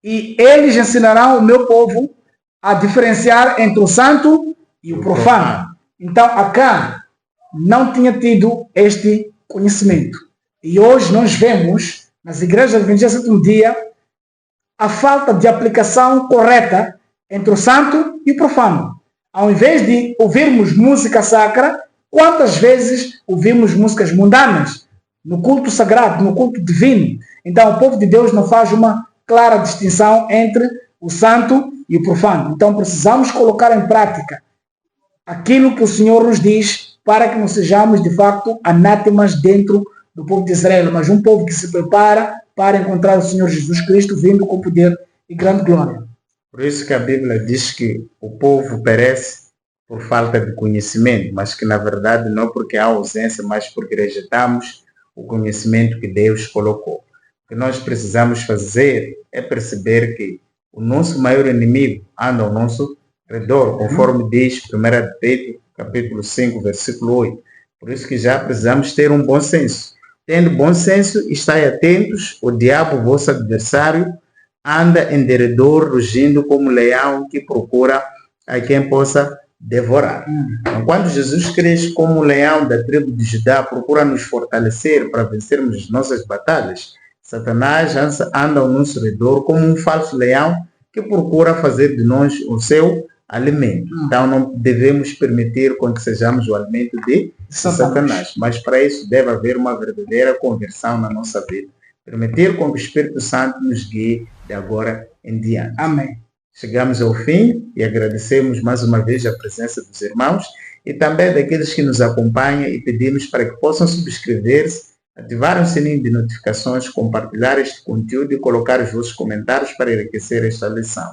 e eles ensinarão o meu povo a diferenciar entre o santo e o profano. Então, Acã não tinha tido este conhecimento. E hoje nós vemos nas igrejas adventistas do sétimo dia a falta de aplicação correta entre o santo e o profano. Ao invés de ouvirmos música sacra, quantas vezes ouvimos músicas mundanas no culto sagrado, no culto divino? Então o povo de Deus não faz uma clara distinção entre o santo e o profano. Então precisamos colocar em prática aquilo que o Senhor nos diz para que não sejamos de facto anátemas dentro do povo de Israel, mas um povo que se prepara para encontrar o Senhor Jesus Cristo vindo com poder e grande glória. Por isso que a Bíblia diz que o povo perece por falta de conhecimento, mas que na verdade não porque há ausência, mas porque rejeitamos o conhecimento que Deus colocou. O que nós precisamos fazer é perceber que o nosso maior inimigo anda ao nosso redor, conforme diz 1 Pedro, capítulo 5, versículo 8. Por isso que já precisamos ter um bom senso. Tendo bom senso, estai atentos, o diabo, vosso adversário, anda em derredor, rugindo como leão que procura a quem possa devorar. Então, quando Jesus Cristo, como leão da tribo de Judá, procura nos fortalecer para vencermos as nossas batalhas, Satanás anda ao nosso redor como um falso leão que procura fazer de nós o seu alimento. Então não devemos permitir com que sejamos o alimento de Satanás. Mas para isso deve haver uma verdadeira conversão na nossa vida. Permitir com que o Espírito Santo nos guie de agora em diante. Amém. Chegamos ao fim e agradecemos mais uma vez a presença dos irmãos e também daqueles que nos acompanham e pedimos para que possam subscrever-se, ativar o sininho de notificações, compartilhar este conteúdo e colocar os vossos comentários para enriquecer esta lição.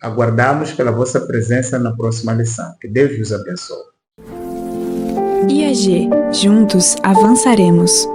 Aguardamos pela vossa presença na próxima lição. Que Deus vos abençoe. IAG, juntos avançaremos.